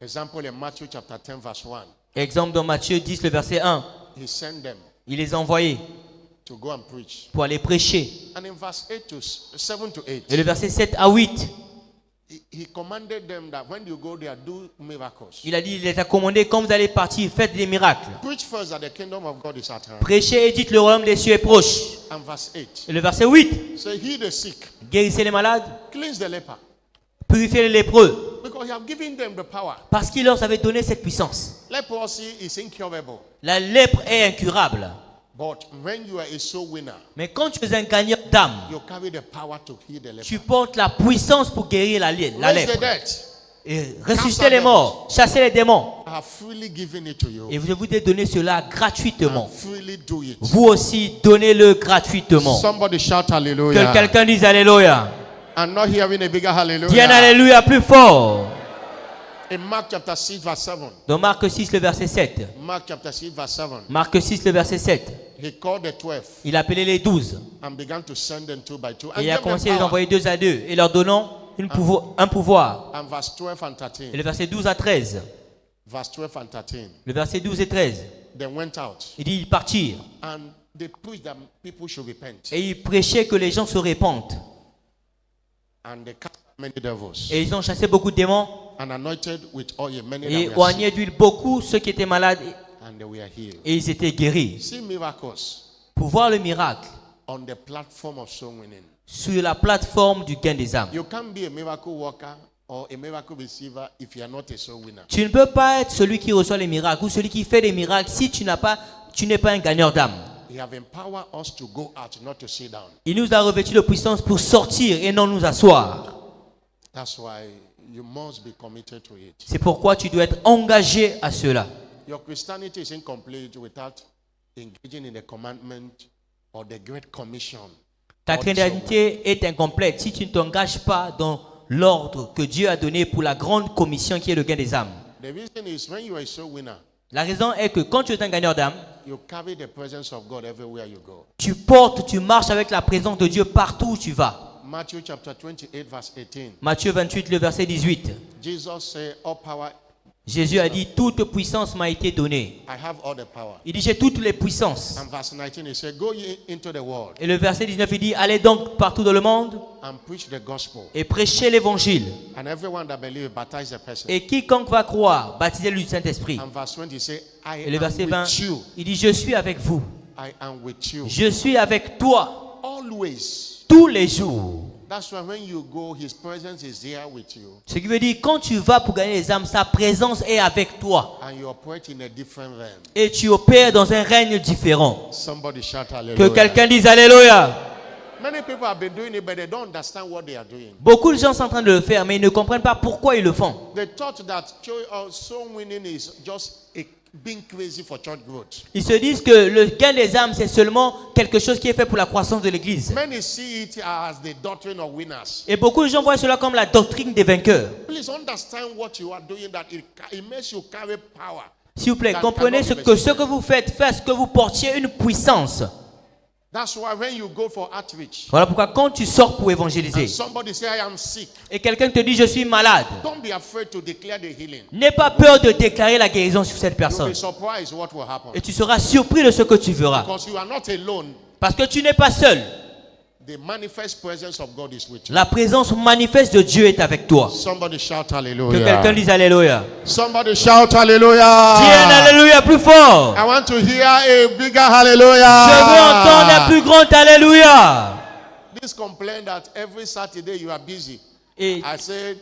Example in Matthew chapter 10 verse 1. Exemple dans Matthieu 10, le verset 1. He sent them Il les a envoyés to go and preach. pour aller prêcher. And in verse 7 to 8, Et le verset 7 à 8, he commanded them that when you go there, do miracles. il a dit, il les a commandé, quand vous allez partir, faites des miracles. Preach first that the kingdom of God is at hand. Prêchez et dites le royaume des cieux est proche. And verse 8, Et le verset 8, say, heal the sick, guérissez les malades, cleanse the leper. purifiez les lépreux. Because you have given them the power. Parce qu'il leur avait donné cette puissance. Leprosy is incurable. La lèpre est incurable. But when you are a soul winner, Mais quand tu es un gagnant d'âme, you carry the power to heal the leper. tu portes la puissance pour guérir la Raise the lèpre. dead. Et ressusciter les morts, chasser les démons. I have freely given it to you. Et je vous ai donné cela gratuitement. Freely do it. Vous aussi, donnez-le gratuitement. Somebody shout Que hallelujah. quelqu'un dise Alléluia. I'm not hearing a bigger Dis un hallelujah. Alléluia plus fort. In Mark chapter 6 verse 7. Dans Marc 6, le verset 7. Mark chapter 6 verse 7. Marc 6, le verset 7. He called the 12 Il a appelé les 12. and began to send them two by two. Et il a gave them commencé à les power. envoyer 2 à 2 et leur donnant un pouvoir. And verse 12 and 13. Et le verset 12 à 13. Verse 12 and 13. Le verset 12 et 13. They went out Il dit ils partirent. and they preached that people should repent. Et ils prêchaient que les gens se répandent. And they cast many devils Et ils ont chassé beaucoup de démons. and anointed with oil many Et that were sick, oigné d'huile beaucoup ceux qui étaient malades. and they were healed. Et ils étaient guéris. See miracles Pour voir le miracle on the platform of soul winning. sur la plateforme du gain des âmes. You can't be a miracle worker or a miracle receiver if you are not a soul winner. Tu ne peux pas être celui qui reçoit les miracles ou celui qui fait des miracles si tu n'es pas un gagneur d'âme. He have empowered us to go out, not to sit down. Il nous a revêtu de puissance pour sortir et non nous asseoir. That's why you must be committed to it. C'est pourquoi tu dois être engagé à cela. Your Christianity is incomplete without engaging in the commandment or the Great Commission. Ta chrétienté est incomplète si tu ne t'engages pas dans l'ordre que Dieu a donné pour la grande commission qui est le gain des âmes. The reason is when you are a soul winner, La raison est que quand tu es un gagneur d'âme, you carry the presence of God everywhere you go. tu marches avec la présence de Dieu partout où tu vas. Matthew chapter 28 verse 18. Matthieu 28, le verset 18. Jesus said, all power, Jésus a dit, toute puissance m'a été donnée. I have all the power. Il dit, j'ai toutes les puissances. And verse 19, he said, go ye into the world Et le verset 19, il dit, allez donc partout dans le monde and preach the gospel. et prêchez l'évangile. And everyone that believes, baptize the person. Et quiconque va croire, baptisez-le du Saint-Esprit. And verse 20, he said, I Et le am verset 20, with you. il dit, je suis avec vous. I am with you. Je suis avec toi Always. tous les jours. That's why when you go, his presence is there with you. Ce qui veut dire, quand tu vas pour gagner les âmes, sa présence est avec toi. And you operate in a different realm. Et tu opères dans un règne différent. Somebody shout Que hallelujah. quelqu'un dise Alléluia. Many people have been doing it, but they don't understand what they are doing. Beaucoup de gens sont en train de le faire, mais ils ne comprennent pas pourquoi ils le font. They thought that soul winning is just being crazy for church growth. Ils se disent que le gain des âmes, c'est seulement quelque chose qui est fait pour la croissance de l'église. Many see it as the doctrine of winners. Et beaucoup de gens voient cela comme la doctrine des vainqueurs. Please understand what you are doing, that it makes you carry power. S'il vous plaît, comprenez ce que vous faites fait ce que vous portiez une puissance. That's why when you go for outreach, Voilà pourquoi quand tu sors pour évangéliser and somebody say I am sick, et quelqu'un te dit je suis malade, don't be afraid to declare the healing. n'aie pas peur de déclarer la guérison sur cette You'll personne. be surprised what will happen. Et tu seras surpris de ce que tu verras. Because you are not alone. Parce que tu n'es pas seul. The manifest presence of God is with you. La présence manifeste de Dieu est avec toi. Somebody shout Que hallelujah. quelqu'un dise Alléluia. Somebody shout Dis un hallelujah. Alléluia plus fort. I want to hear a bigger hallelujah. Je veux entendre un plus grand Alléluia. This complaint that every Saturday you are busy. Et I said,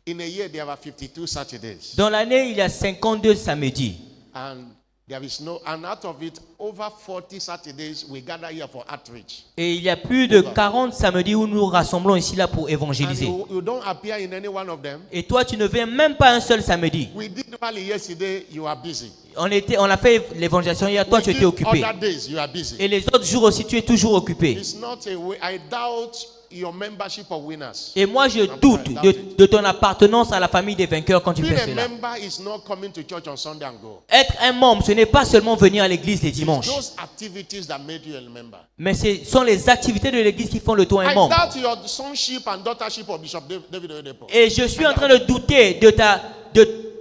in a year there are 52 Saturdays. dans l'année, il y a 52 samedis. And there is no, and out of it, over 40 Saturdays we gather here for outreach. Et il y a plus de 40 samedis où nous nous rassemblons ici là pour And évangéliser. you don't appear in any one of them. Et toi, tu ne viens même pas un seul samedi. We did rally yesterday, you are busy. On a fait l'évangélisation hier, toi We tu étais did occupé. other days, you are busy. Et les autres jours aussi, tu es toujours occupé. It's not a way. I doubt your membership of winners. Et moi, je doute de ton appartenance à la famille des vainqueurs quand tu Being fais a cela. member is not coming to church on Sunday and go. Être un membre, ce n'est pas seulement venir à l'église les dimanches. Those activities that made you a member. Mais ce sont les activités de l'église qui font de toi un I membre. doubt your sonship and daughtership of Bishop David Oyedepo. Et je suis en train de douter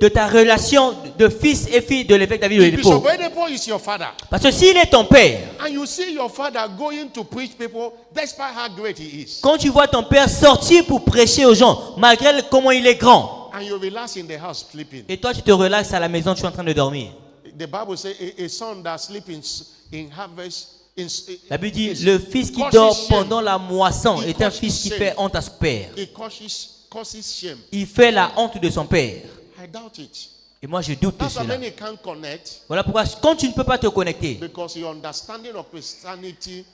de ta relation de fils et fille de l'évêque David If Bishop Oyedepo. Oyedepo is your father, Parce que s'il est ton père, and you see your father going to preach people, despite how great he is, quand tu vois ton père sortir pour prêcher aux gens, malgré comment il est grand, and you relax in the house sleeping. et toi tu te relaxes à la maison, tu es en train de dormir. The Bible says a son that sleeps in harvest. La Bible dit, le fils qui dort pendant la moisson est un fils qui fait honte à son père. It causes shame. Il fait la honte de son père. I doubt it. Et moi je doute de That's why cela. many can't connect, Voilà pourquoi quand tu ne peux pas te connecter, because your understanding of Christianity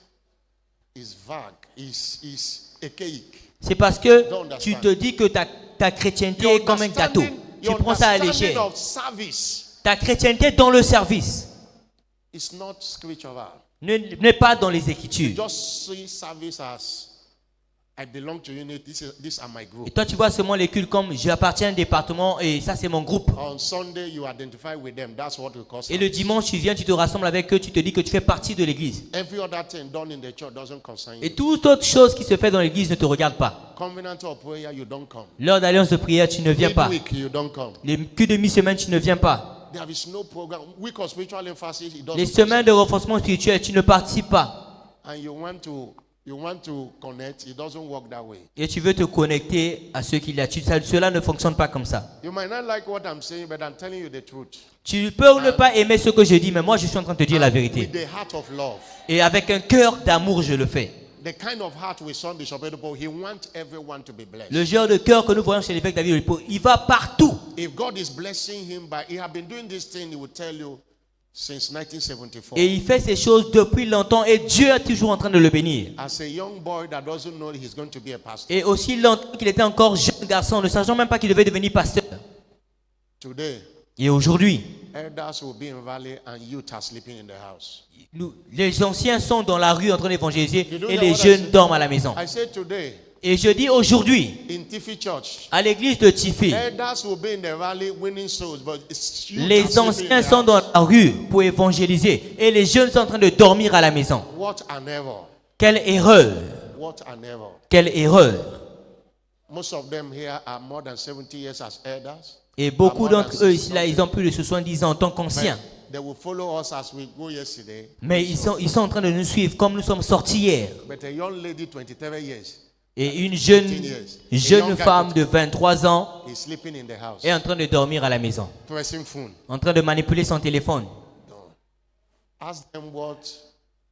is vague, is archaic. c'est parce que tu te dis que ta chrétienté est comme un gâteau. Tu Your prends ça à understanding l'échelle. of service Ta chrétienté dans le service is not spiritual. n'est pas dans les Écritures. Just see service as I belong to unit. These are my group. Et toi, tu vois seulement les cultes comme j'appartiens à un département et ça, c'est mon groupe. On Sunday, you identify with them. That's what we call Et le service. dimanche, tu viens, tu te rassembles avec eux, tu te dis que tu fais partie de l'église. Every other thing done in the church doesn't concern you. Et toute autre chose qui se fait dans l'église ne te regarde pas. Covenant of prayer, you don't come. L'heure d'alliance de prière, tu ne viens pas. Midweek, you don't come. Les cultes de mi-semaine, tu ne viens pas. There is no program. Week of spiritual emphasis, it doesn't Les semaines de renforcement spirituel, tu ne participes pas. concern. And you want to connect, it doesn't work that way. Et tu veux te connecter à ce qu'il y a. Cela ne fonctionne pas comme ça. You might not like what I'm saying, but I'm telling you the truth. Tu peux ne pas aimer ce que je dis, mais moi, je suis en train de te dire la vérité. With the heart of love. Et avec un cœur d'amour, je le fais. The kind of heart we saw in Bishop Oyedepo, he wants everyone to be blessed. Le genre de cœur que nous voyons chez l'évêque David Oyedepo, il va partout. If God is blessing him by, he have been doing this thing, he will tell you since 1974. Et il fait ces choses depuis longtemps et Dieu est toujours en train de le bénir. As a young boy that doesn't know he's going to be a pastor. Et aussi longtemps qu'il était encore jeune garçon, ne sachant même pas qu'il devait devenir pasteur. Today, Et aujourd'hui, elders will be in valley and youth are sleeping in the house. les anciens sont dans la rue en train d'évangéliser You know et that les what I jeunes said? dorment à la maison. I said today, Et je dis aujourd'hui, in Tiffy Church, à l'église de Tiffy, elders will be in the valley winning souls, but it's youth are les sleeping in anciens the sont house. dans la rue pour évangéliser et les jeunes sont en train de dormir à la maison. What an error. Quelle erreur! What an error. Quelle erreur! Most of them here are more than 70 years as elders. Et beaucoup d'entre eux ici, là, ils ont plus de 70 ans en tant qu'anciens. They will follow us as we go yesterday. Mais ils sont en train de nous suivre comme nous sommes sortis hier. But a young lady, 23 years, Et une jeune femme de 23 ans is sleeping in the house, est en train de dormir à la maison, pressing phone. en train de manipuler son téléphone. Ask them what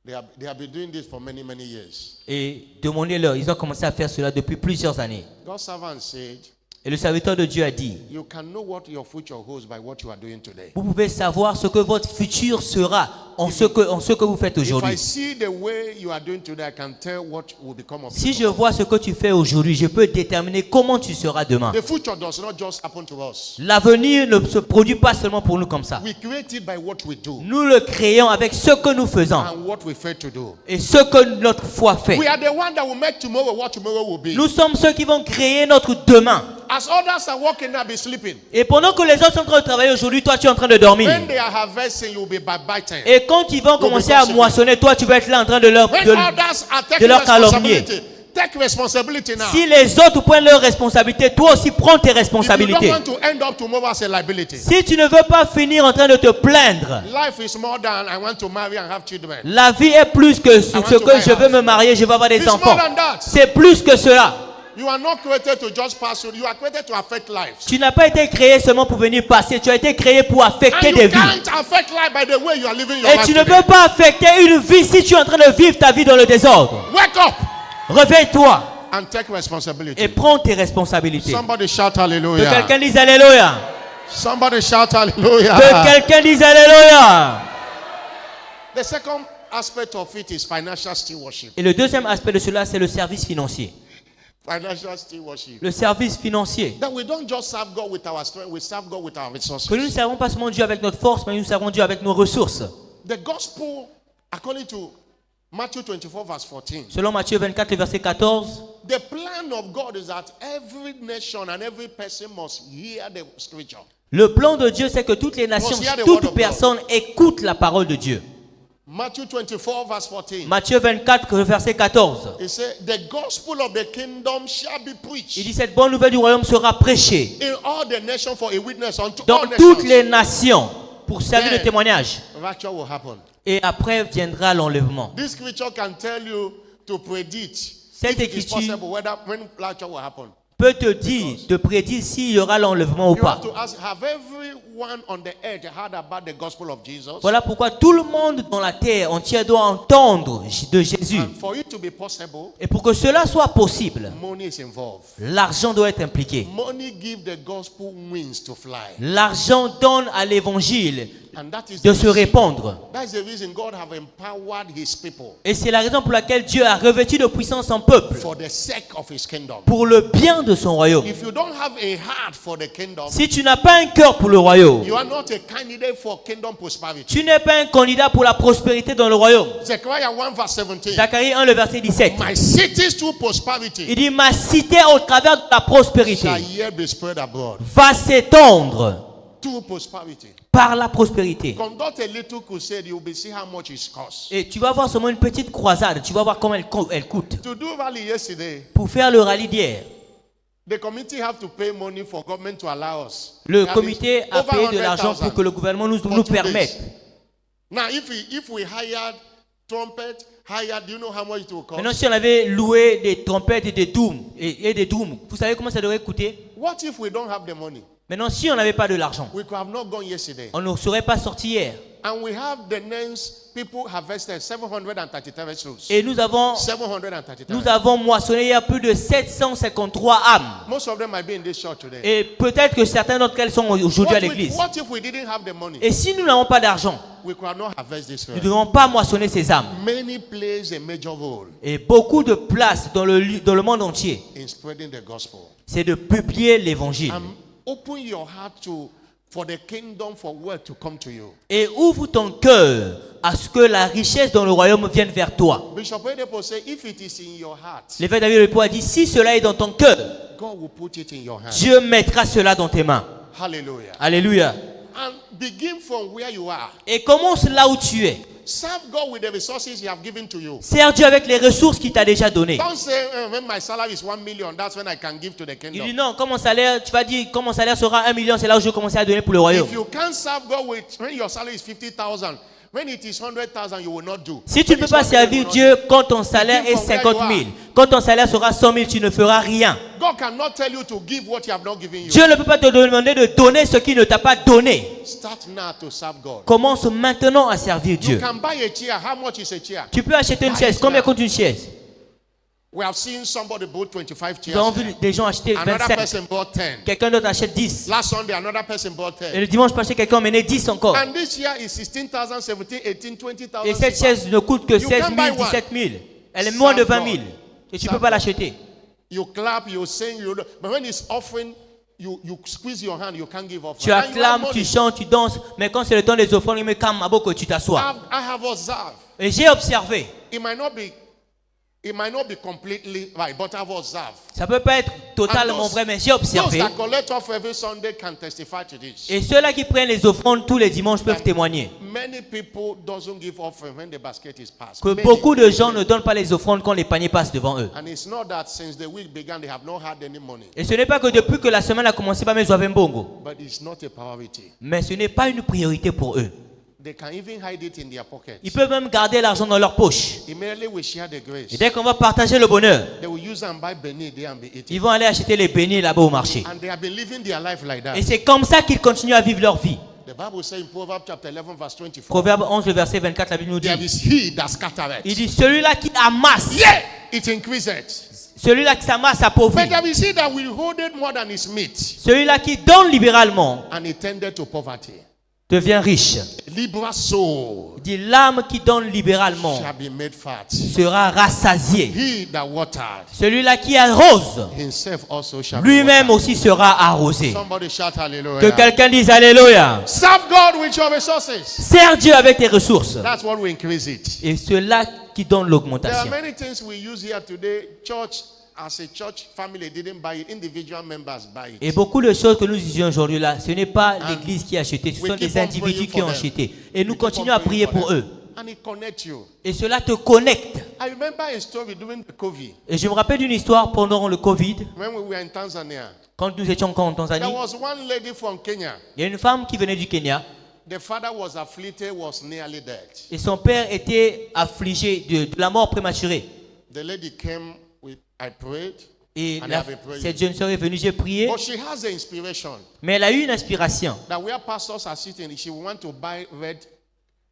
they have been doing this for many, many years. Et demandez-leur, ils ont commencé à faire cela depuis plusieurs années. God's servant said, Et le serviteur de Dieu a dit, You can know what your future holds by what you are doing today. vous pouvez savoir ce que votre futur sera en ce que vous faites If I aujourd'hui. see the way you are doing today, I can tell what will become of Si you. je vois ce que tu fais aujourd'hui, je peux déterminer comment tu seras demain. The future does not just happen to us. L'avenir ne se produit pas seulement pour nous comme ça. We create it by what we do Nous le créons avec ce que nous faisons and what we fail to do. et ce que notre foi fait. We are the one that will make tomorrow what tomorrow will be. Nous sommes ceux qui vont créer notre demain. As others are working, they'll be sleeping. Et pendant que les autres sont en train de travailler aujourd'hui, toi tu es en train de dormir. When they are harvesting, you'll be backbiting. Et quand ils vont commencer à moissonner, toi tu vas être là en train de leur, When de, others are de taking leur calomnier. responsibility, take responsibility now. Si les autres prennent leurs responsabilités, toi aussi prends tes If you don't responsabilités. want to end up tomorrow as a liability, Si tu ne veux pas finir en train de te plaindre, life is more than I want to marry and have children. la vie est plus que ce que je veux me marier, je veux avoir des It's enfants. more than that. C'est plus que cela. You are not created to just pass through. You are created to affect lives. Tu n'as pas été créé seulement pour venir passer, tu as été créé pour affecter And des you vies. can't affect life by the way you are living your Et life tu ne today. peux pas affecter une vie si tu es en train de vivre ta vie dans le désordre. Wake up Réveille-toi and take responsibility. et prends tes responsabilités. Somebody shout Que hallelujah. quelqu'un dise Alléluia. Somebody shout hallelujah. Que quelqu'un dise Alléluia. The second aspect of it is financial stewardship. Et le deuxième aspect de cela, c'est le service financier. Financial stewardship. Le service financier. That we don't just serve God with our strength, we serve God with our resources. Que nous ne servons pas seulement Dieu avec notre force, mais nous servons Dieu avec nos ressources. The gospel, according to Matthew 24, verse 14, Selon Matthieu 24, le verset 14, the plan of God is that every nation and every person must hear the scripture. le plan de Dieu, c'est que toutes les nations, toute personne écoute la parole de Dieu. Matthew 24, verse 14. Matthieu 24, le verset 14. It says, the gospel of the kingdom shall be Il preached dit, cette bonne nouvelle du royaume sera prêchée in all the nations for a witness unto dans all toutes nations. les nations pour servir de témoignage. Rapture will happen. Et après viendra l'enlèvement. This scripture can tell you to predict Cette if it is écriture possible when rapture will happen. peut te dire, te prédire s'il y aura l'enlèvement ou You have pas. to ask, have everyone on the earth heard about the gospel of Jesus? Voilà pourquoi tout le monde dans la terre entière doit entendre de Jésus. And for it to be possible, Et pour que cela soit possible, money is involved. l'argent doit être impliqué. Money gives the gospel wings to fly. L'argent donne à l'évangile And that is de the se reason, répandre. that's the reason God have empowered his people Et c'est la raison pour laquelle Dieu a revêtu de puissance son peuple for the sake of his kingdom. pour le bien de son royaume. If you don't have a heart for the kingdom, Si tu n'as pas un cœur pour le royaume, you are not a candidate for kingdom prosperity. tu n'es pas un candidat pour la prospérité dans le royaume. Zechariah 1 verse 17. Zacharie 1, le verset 17. My cities through prosperity Il dit, ma cité au travers de la prospérité shall yet be spread abroad. va s'étendre Through prosperity. par la prospérité. Conduct a little crusade, you'll be see how much it costs. Et tu vas voir seulement une petite croisade, tu vas voir comment elle coûte. To do rally yesterday, Pour faire le rallye d'hier, the committee have to pay money for government to allow us. le That is comité a over payé de l'argent 100,000 pour que le gouvernement nous for 2 permette. days. Now, if we hired trumpet, do you know how much it will cost? Maintenant, si on avait loué des trompettes et des drums, et des drums, vous savez comment ça devrait coûter? What if we don't have the money? Maintenant, si on n'avait pas de l'argent, We could have not gone yesterday. on ne serait pas sorti hier. And we have the names people harvested 733 souls. Et nous avons 733. moissonné il y a plus de 753 âmes. Most of them might be in this church today. Et peut-être que certains d'entre elles sont aujourd'hui à l'église. What if we didn't have the money? Et si nous n'avons pas d'argent, We could have not harvest this nous field. ne devons pas moissonner ces âmes. Many plays a major role Et beaucoup de place dans le monde entier, in spreading the gospel. c'est de publier l'évangile. Open your heart for the kingdom, for wealth to come to you. Et ouvre ton cœur à ce que la richesse dans le royaume vienne vers toi. Bishop Oyedepo say, if it is in your heart, L'évêque David Lepo a dit, si cela est dans ton cœur, God will put it in your hand. Dieu mettra cela dans tes mains. Hallelujah. Alléluia. And begin from where you are. Et commence là où tu es. Serve God with the resources He have given to you. Sers Dieu avec les ressources qu'il t'a déjà données. Don't say, when my salary is 1 million, that's when I can give to the Il dit kingdom. non, comme mon salaire, tu vas dire, comme mon salaire sera 1 million, c'est là où je vais commencer à donner pour le royaume. If you can't serve God when your salary is 50,000, when it is 100,000, you will not do. Si tu ne peux pas servir Dieu quand ton salaire est 50 000, quand ton salaire sera 100 000, tu ne feras rien. God cannot tell you to give what He have not given you. Dieu ne peut pas te demander de donner ce qu'il ne t'a pas donné. Start now to serve God. Commence maintenant à servir You Dieu. can buy a chair. How much is a chair? Tu peux acheter une chaise. Combien coûte une chaise? We have seen somebody bought 25 Nous avons chairs. vu des gens acheter Another 25. person bought 10. Quelqu'un d'autre achète 10. Last Sunday, another person bought 10. Et le dimanche passé, quelqu'un a mené 10 encore. And this year is 16,000, 17, 18, 20,000. Et cette chaise ne coûte que 16 000, 17 000. Elle est moins de 20 000. Et tu ne peux pas l'acheter. You clap, you sing, but when it's offering, you squeeze your hand, you can't give offering. Tu acclames, tu chantes, tu danses. Mais quand c'est le temps des offrandes, il me calme à beaucoup, tu t'assois. I have observed. Et j'ai observé. It might not be completely right, but I've observed. Ça peut pas être totalement vrai, mais j'ai observé. Those that collect off every Sunday can testify to this. Et ceux-là qui prennent les offrandes tous les dimanches peuvent témoigner. Many people doesn't give offering when the basket is passed. Que beaucoup de gens ne donnent pas les offrandes quand les paniers passent devant eux. And it's not that since the week began they have not had any money. Et ce n'est pas que depuis que la semaine a commencé, pas mes bongo. But it's not a priority. Mais ce n'est pas une priorité pour eux. They can even hide it in their pockets. Ils peuvent même garder l'argent dans leur poche. Immediately we share the Et grace. dès qu'on va partager le bonheur, They will use and buy Benin there and be eating. ils vont aller acheter les beignets là-bas au marché. And they have been living their life like that. Et c'est comme ça qu'ils continuent à vivre leur vie. The Bible says in Proverbs chapter 11 verse 24. Proverbe 11, le verset 24, la Bible nous dit, There is he that scattereth. il dit, celui-là qui amasse, Yeah, it increaseth. celui-là qui s'amasse But appauvrit. there is he that will hold it more than his meat. Celui-là qui donne libéralement And he tended to poverty. devient riche. Liberal soul Il dit, l'âme qui donne libéralement shall be made fat. sera rassasiée. He that watered Celui-là qui arrose, himself also shall be lui-même watered. aussi sera arrosé. Somebody shout Que hallelujah. quelqu'un dise Alléluia. Serve God with your resources. Sers Dieu avec tes ressources. That's what will increase it. Et cela qui donne There are l'augmentation. many things we use here today. Church, as a church family, didn't buy it. Individual members buy Et it. beaucoup de choses que nous disions aujourd'hui là, ce n'est pas l'église qui a acheté, ce we sont keep des on individus praying qui for ont them. acheté. Et nous We keep continuons on à prier praying pour for eux. them. And it connects you. Et cela te connecte. I remember a story during the COVID Et je me rappelle d'une histoire pendant le Covid, when we were in Tanzania. quand nous étions encore en There Tanzanie. was one lady from Kenya. Il y a une femme qui venait du Kenya The father was afflicted, was nearly dead. et son père était affligé de la mort prématurée. The lady came with, I prayed, Et and la- I've been praying. cette jeune sœur est venue, j'ai prié, But she has the inspiration mais elle a eu une inspiration that where pastors are sitting, she want to buy red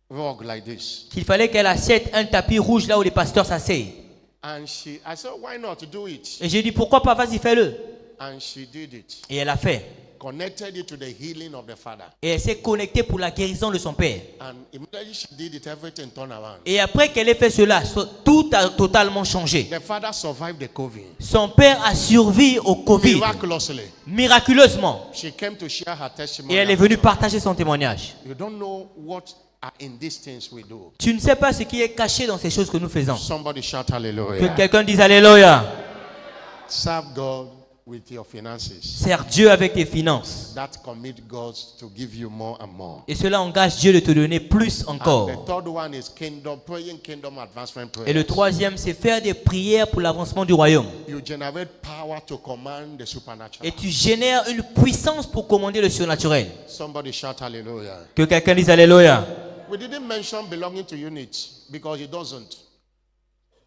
rug like this. qu'il fallait qu'elle achète un tapis rouge là où les pasteurs s'asseyent. And I said, why not do it? Et j'ai dit, pourquoi pas, vas-y, fais-le. And she did it. Et elle a fait. Connected it to the healing of the father. Et elle s'est connectée pour la guérison de son père. And immediately she did it, everything turned around. Et après qu'elle ait fait cela, tout a totalement changé. The father survived the COVID. Son père a survécu au Covid, Miraculously. miraculeusement. She came to share her testimony. Et elle est venue partager son témoignage. You don't know what are in these things we do. Tu ne sais pas ce qui est caché dans ces choses que nous faisons. Somebody shout Que hallelujah. quelqu'un dise Alléluia. Serve God with your finances. Sers Dieu avec tes finances. That commit God to give you more and more. Et cela engage Dieu de te donner plus And encore. the third one is kingdom, praying kingdom advancement prayer. Et le troisième, c'est faire des prières pour l'avancement du royaume. You generate power to command the supernatural. Et tu génères une puissance pour commander le surnaturel. Somebody shout hallelujah. Que quelqu'un dise Alléluia. We didn't mention belonging to unit because it doesn't.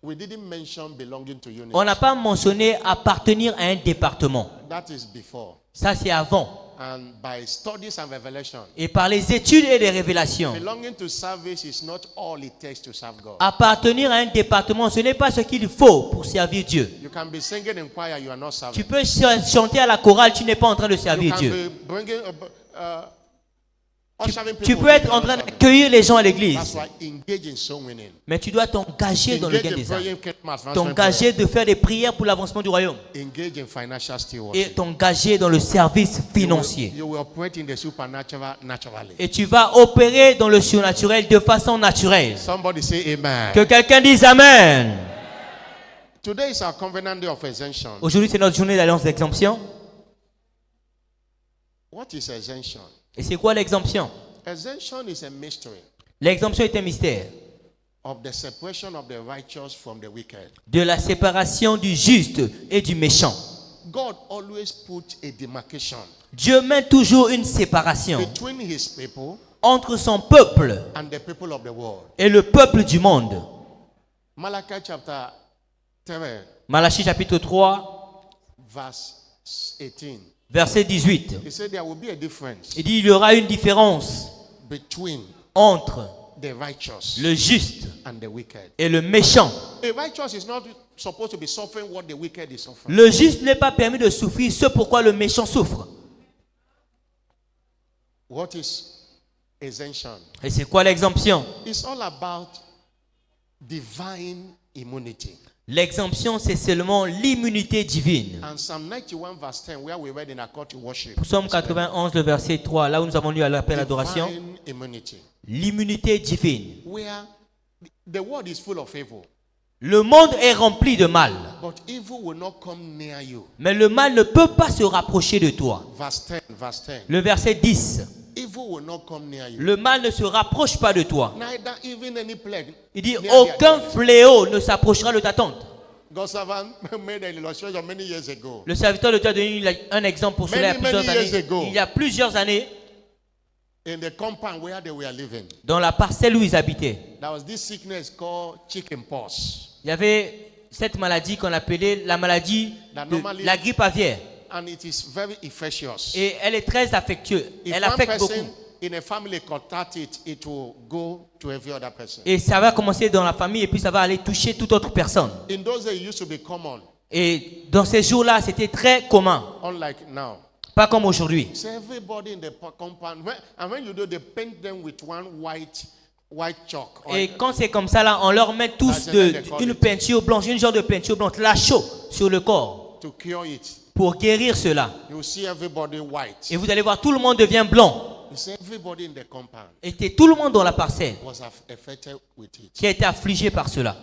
We didn't mention belonging to unit. On n'a pas mentionné appartenir à un département. That is before. Ça, c'est avant. And by studies and revelation, Et par les études et les révélations. belonging to service is not all it takes to serve God. Appartenir à un département, ce n'est pas ce qu'il faut pour servir Dieu. You can be singing in choir, you are not serving. Tu peux chanter à la chorale, tu n'es pas en train de You servir can Dieu. be bringing, ushering Tu people, peux être you are en not train serving. d'accueillir les gens à That's l'église. why engage in soul winning. Mais tu dois t'engager dans le Engage gain in des âmes. praying kingdom advancement T'engager prayer. de faire des prières pour l'avancement du royaume. Engage in financial Et stewardship. t'engager dans le service financier. You will operate in the supernatural naturally. Et tu vas opérer dans le surnaturel de façon naturelle. Somebody say amen. Que quelqu'un dise Amen. Today is our covenant day of exemption. Aujourd'hui, c'est notre journée d'alliance d'exemption. What is exemption? Et c'est quoi l'exemption? Exemption is a mystery L'exemption est un mystère of the separation of the righteous from the wicked. de la séparation du juste et du méchant. God always put a demarcation Dieu met toujours une séparation between his people entre son peuple and the people of the world. et le peuple du monde. Malachi chapter 3, Malachie chapitre 3, verse 18. verset 18. He said there will be a difference Il dit il y aura une différence between entre the righteous le juste and the wicked. et le méchant. A righteous is not supposed to be suffering what the wicked is suffering. Le juste n'est pas permis de souffrir ce pourquoi le méchant souffre. What is exemption? Et c'est quoi l'exemption? It's all about divine immunity. L'exemption, c'est seulement l'immunité divine. And Psalm 91 verse 10, where we read in a call to worship. Psaume 91, le verset 3, là où nous avons lu à l'appel à l'adoration. Divine immunity. L'immunité divine. Where the world is full of evil. Le monde est rempli de mal. But evil will not come near you. Mais le mal ne peut pas se rapprocher de toi. Verse 10. Le verset 10. Evil will not come near you. Le mal ne se rapproche pas de toi. Neither even any plague. Il dit, near aucun their fléau ne s'approchera de ta tente. God's servant made an illustration many years ago. Le serviteur de Dieu a donné un exemple pour cela il y a plusieurs Many years années. ago. Il y a plusieurs années, In the compound where they were living, dans la parcelle où ils habitaient, there was this sickness called chickenpox. il y avait cette maladie qu'on appelait la maladie de la grippe aviaire. And it is very infectious. Et elle est très affectueuse. If Elle one affecte person beaucoup. in a family contact it, it will go to every other person. Et ça va commencer dans la famille et puis ça va aller toucher toute autre personne. In those days, it used to be common, Et dans ces jours-là, c'était très commun. unlike now. Pas comme aujourd'hui. So everybody in the compound, and when you do, they paint them with one white chalk. Et quand c'est comme ça, là, on leur met tous une peinture blanche, une genre de peinture blanche, la chaux sur le corps To cure it. pour guérir cela. You see everybody white. Et vous allez voir, tout le monde devient blanc. You see everybody in the compound Et c'est tout le monde dans la parcelle was affected with it. qui a été affligé par cela.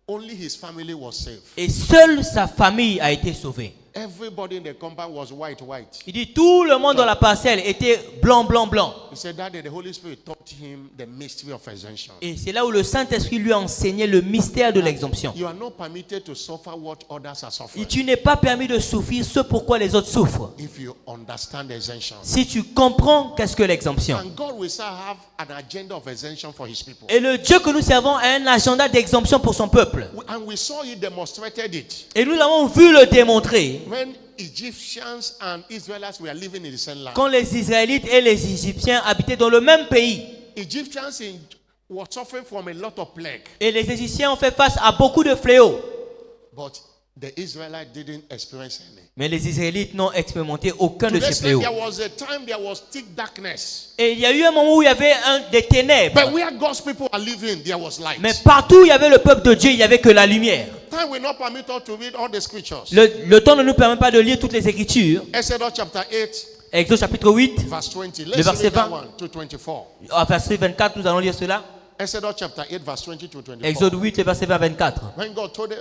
Only his family was saved. Et seule sa famille a été sauvée. Everybody in the compound was white. Il dit tout le monde dans la parcelle était blanc. He said that the Holy Spirit taught him the mystery of exemption. Et c'est là où le Saint-Esprit lui a enseigné le mystère de l'exemption. You are not permitted to suffer what others are Et suffering. tu n'es pas permis de souffrir ce pourquoi les autres souffrent. If you understand exemption. Si tu comprends qu'est-ce que l'exemption. And God will still have an agenda of exemption for his people. Et le Dieu que nous servons a un agenda d'exemption pour son peuple. And we saw he demonstrated it. Et nous l'avons vu le démontrer. When Egyptians and Israelites were living in the same land. Quand les Israélites et les Égyptiens habitaient dans le même pays. Egyptians were suffering from a lot of plague. Et les Égyptiens ont fait face à beaucoup de fléaux. But the Israelites didn't experience any. Mais les Israélites n'ont expérimenté aucun de To ces this fléaux. day, there was a time there was thick darkness. Et il y a eu un moment où il y avait des ténèbres. But where God's people are living, there was light. Mais partout où il y avait le peuple de Dieu, il n'y avait que la lumière. Time will not permit us to read all the scriptures. Le temps ne nous permet pas de lire toutes les Écritures. Exodus chapter 8, Exode chapitre 8, verse 20. Le Let's verset read that 20. one to 24. à verset 24, nous allons lire cela. Exodus chapter 8, verse 20 to 24. Exode 8, le verset 20 à 24. When God told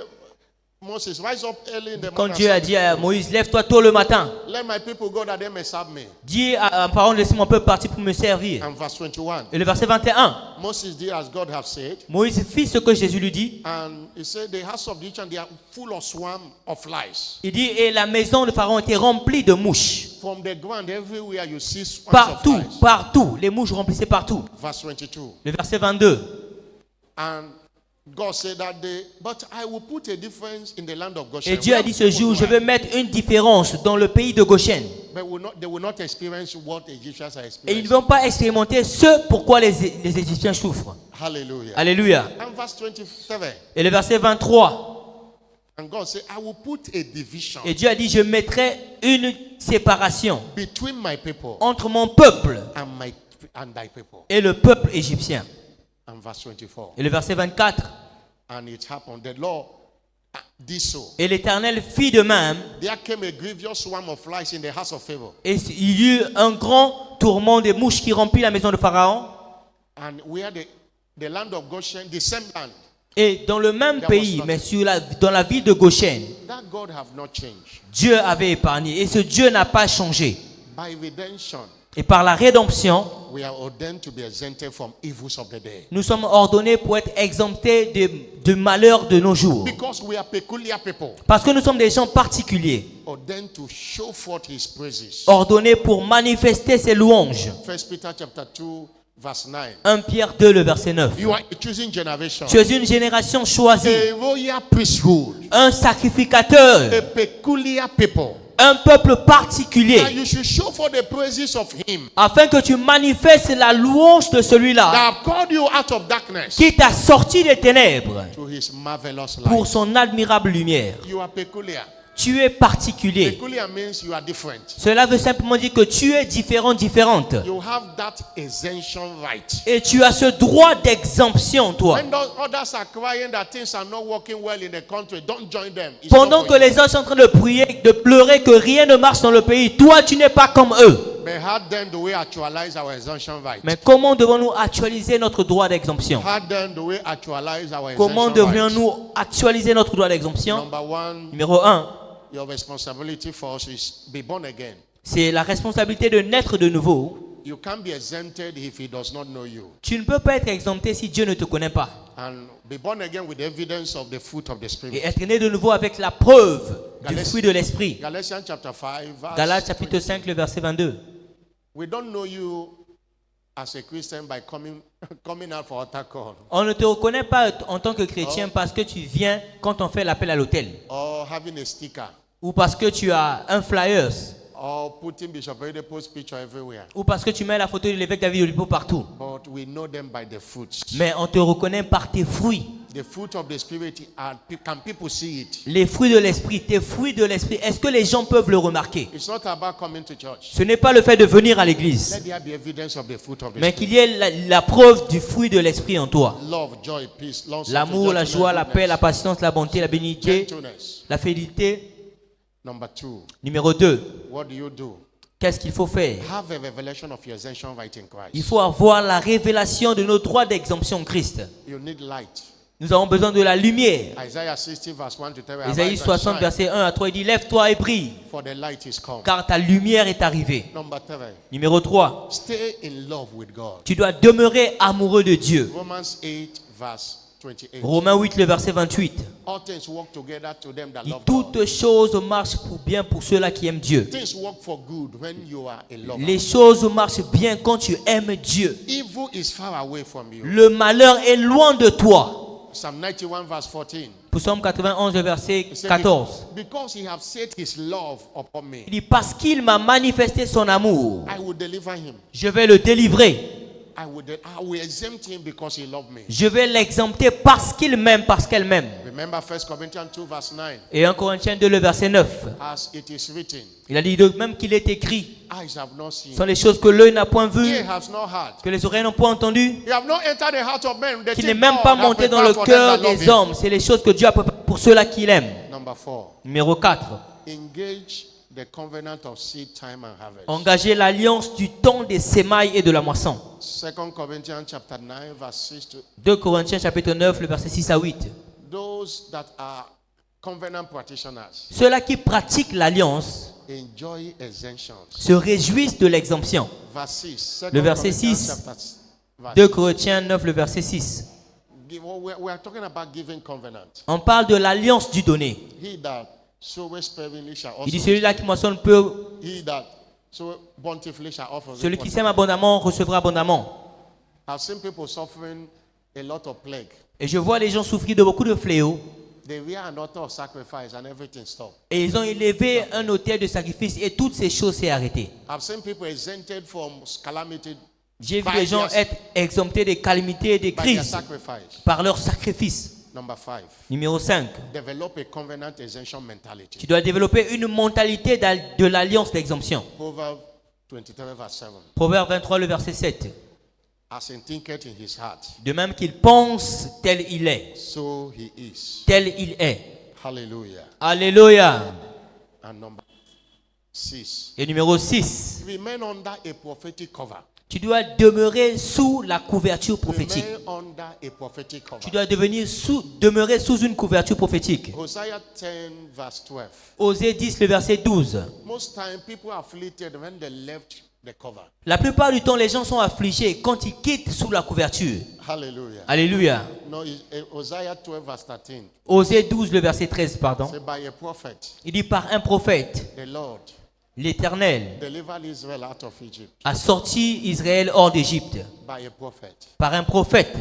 Moses, rise up early in the Quand morning. Dieu a dit à Moïse, lève-toi tôt le matin. Let my people go that they may serve me. Dis à Pharaon, laissez mon peuple partir pour me servir. And verse 21. Et le verset 21. Moses did as God have said. Moïse fit ce que Jésus lui dit. And he said, the house of the Egyptians, they are full of swarm of flies. Il dit, et la maison de Pharaon était remplie de mouches. From the ground, everywhere you see swarms Partout, of flies. partout. Les mouches remplissaient partout. Verse 22. Le verset 22. And God said that day, but I will put a difference in the land of Goshen. Et Dieu a dit ce jour, je vais mettre une différence dans le pays de Goshen. But they will not experience what the Egyptians are Et ils ne experiencing. vont pas expérimenter ce pourquoi les Égyptiens souffrent. Hallelujah. Alléluia. And verse 27. Et le verset 23. And God said, I will put a division Et Dieu a dit, je mettrai une séparation between my people entre mon peuple and thy people. et le peuple égyptien. And verse 24. Et le verset 24. And it happened. The Lord did so. Et l'Éternel fit de même. There came a grievous swarm of flies in the house of Pharaoh. Et il y eut un grand tourment des mouches qui remplit la maison de Pharaon. And where the land of Goshen, the same land, Et dans le même pays, mais dans la ville de Goshen, that God have not changed. Dieu avait épargné. Et ce Dieu n'a pas changé. By redemption, Et par la rédemption, we are ordained to be exempted from evils of the day. nous sommes ordonnés pour être exemptés de malheurs de nos jours. Because we are peculiar people, Parce que nous sommes des gens particuliers, ordained to show forth his praises. ordonnés pour manifester ses louanges. 1 Peter chapter 2, verse 9. 1 Pierre 2, le verset 9. You are a choosing generation, Tu es une génération choisie, a royal priesthood, un sacrificateur, a peculiar people, un peuple that particulier, you should show for the praises of him afin que tu manifestes la louange de that celui-là have called you out of darkness qui t'a sorti des ténèbres to his marvelous pour light. son admirable lumière. You are peculiar. Tu es particulier. Peculiar means you are different. Cela veut simplement dire que tu es différent, différente. You have that exemption right. Et tu as ce droit d'exemption, toi. When others are crying that things are not working well in the country, don't join them. It's Pendant not que for you. les autres sont en train de prier, de pleurer que rien ne marche dans le pays, toi, tu n'es pas comme eux. But how then do we actualize our exemption right? Mais comment devons-nous actualiser notre droit d'exemption? How then do we actualize our Comment exemption right? devrions-nous actualiser notre droit d'exemption? Number one, Numéro 1, your responsibility for us is be born again. c'est la responsabilité de naître de nouveau. You can't be exempted if he does not know you. Tu ne peux pas être exempté si Dieu ne te connaît pas. And be born again with evidence of the fruit of the Et Spirit. être né de nouveau avec la preuve du Galatians- fruit de l'esprit. Galatians chapter 5, verse Galates chapitre 5, le verset 22. We don't know you as a Christian by coming out for altar call On ne te reconnaît pas en tant que chrétien parce que tu viens quand on fait l'appel à l'hôtel. or having a sticker Ou parce que tu as un flyers. or putting Bishop Oyedepo's picture everywhere. Ou parce que tu mets la photo de l'évêque David Olipo partout. But we know them by the fruits. Mais on te reconnaît par tes fruits. The fruit of the Spirit, can people see it? Les fruits de l'esprit, tes fruits de l'esprit, est-ce que les gens peuvent le remarquer? It's not about coming to church. Ce n'est pas le fait de venir à l'église, Let there be evidence of the fruit of the mais Spirit. qu'il y ait la preuve du fruit de l'esprit en toi. Love, joy, peace, long L'amour, la joie, la paix, la patience, la bonté, la bénignité, gentleness. la fidélité. Number two, Numéro 2, what do you do? qu'est-ce qu'il faut faire? Have a revelation of your exemption right in Christ. Il faut avoir la révélation de nos droits d'exemption en Christ. You need light. Nous avons besoin de la lumière. Isaiah 60 verse 1 to 3. Ésaïe Arise and 60, shine, verset 1 à 3, il dit, lève-toi et prie, for the light is come. car ta lumière est arrivée. Number 3, Numéro 3, stay in love with God. tu dois demeurer amoureux de Dieu. Romans 8 verse 28. Romains 8, le verset 28. All things work together to them that Et love God. toutes choses marchent pour bien pour ceux-là qui aiment Dieu. Things work for good when you are a lover. Les choses marchent bien quand tu aimes Dieu. Evil is far away from you. Le malheur est loin de toi. Psalm 91 verse 14. Psaume 91, le verset It said, 14. Because he have set his love upon me, Il dit, parce qu'il m'a manifesté son amour, I will deliver him. je vais le délivrer. I will exempt him because he loved me. Je vais l'exempter parce qu'il m'aime, parce qu'elle m'aime. Remember 1 Corinthians 2 verse 9. Et 1 Corinthiens 2, le verset 9. As it is written, Il a dit de même qu'il est écrit. eyes have not seen, Ce sont les choses que l'œil n'a point vues, ear has not heard. que les oreilles n'ont point entendues, You have not entered the heart of men. The qui thing n'est même God pas has monté dans prepared le for them cœur that love des him. hommes. C'est les choses que Dieu a préparées pour ceux-là qui l'aiment. Number 4, Numéro 4. engage the covenant of seed time and harvest. Engager l'alliance du temps des sémailles et de la moisson. 2 Corinthians chapter 9 verse 6 to 2 Corinthiens chapitre 9, le verset 6 à 8. those that are covenant practitioners Ceux-là qui pratiquent l'alliance enjoy exemptions. se réjouissent de l'exemption. Verse 6. Le verset 2 6. Corinthians chapter- verse 2 Corinthiens 9, le verset 6. We are talking about giving covenant. On parle de l'alliance du donné. He that soweth sparingly shall Il dit also. celui-là qui moissonne peu, He that soweth bountifully shall also. celui reap qui sème bountifully. abondamment recevra abondamment. I've seen people suffering a lot of plague. Et je vois les gens souffrir de beaucoup de fléaux. They were an altar of sacrifice and everything stopped. Et ils ont élevé un autel de sacrifice et toutes ces choses s'est arrêtées. I've seen people exempted from calamity J'ai vu les gens être exemptés des calamités et des by their crises sacrifice. par leur sacrifice. Number 5. Numéro 5. Develop a covenant exemption mentality. Tu dois développer une mentalité de l'alliance d'exemption. Proverbs 23 verse 7. Proverbe 23, le verset 7. As he thinketh in his heart, De même qu'il pense, tel il est. so he is. Tel il est. Hallelujah. Alléluia. And number 6. Et numéro 6. Remain under a prophetic cover. Tu dois demeurer sous la couverture prophétique. Remain under a prophetic cover. Tu dois demeurer sous une couverture prophétique. Hosea 10 verse 12. Osée 10, le verset 12. Most time people are afflicted when they left the cover. La plupart du temps, les gens sont affligés quand ils quittent sous la couverture. Hallelujah. Alléluia. No, Hosea 12 verse 13. Osée 12, le verset 13, pardon. Say by a prophet, Il dit par un prophète, the Lord l'Éternel delivered Israel out of Egypt. a sorti Israël hors d'Égypte. By a prophet. Par un prophète.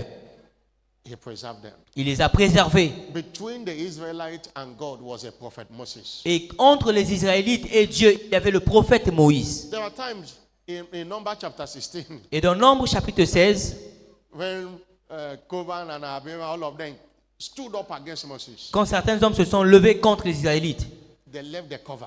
He preserved them. Il les a préservés. Between the Israelites and God was a prophet Moses. Et entre les Israélites et Dieu, il y avait le prophète Moïse. There are times in Numbers chapter 16 Et dans Nombre chapitre 16, when Koban and Abiram, all of them stood up against Moses. quand certains hommes se sont levés contre les Israélites, They left the cover.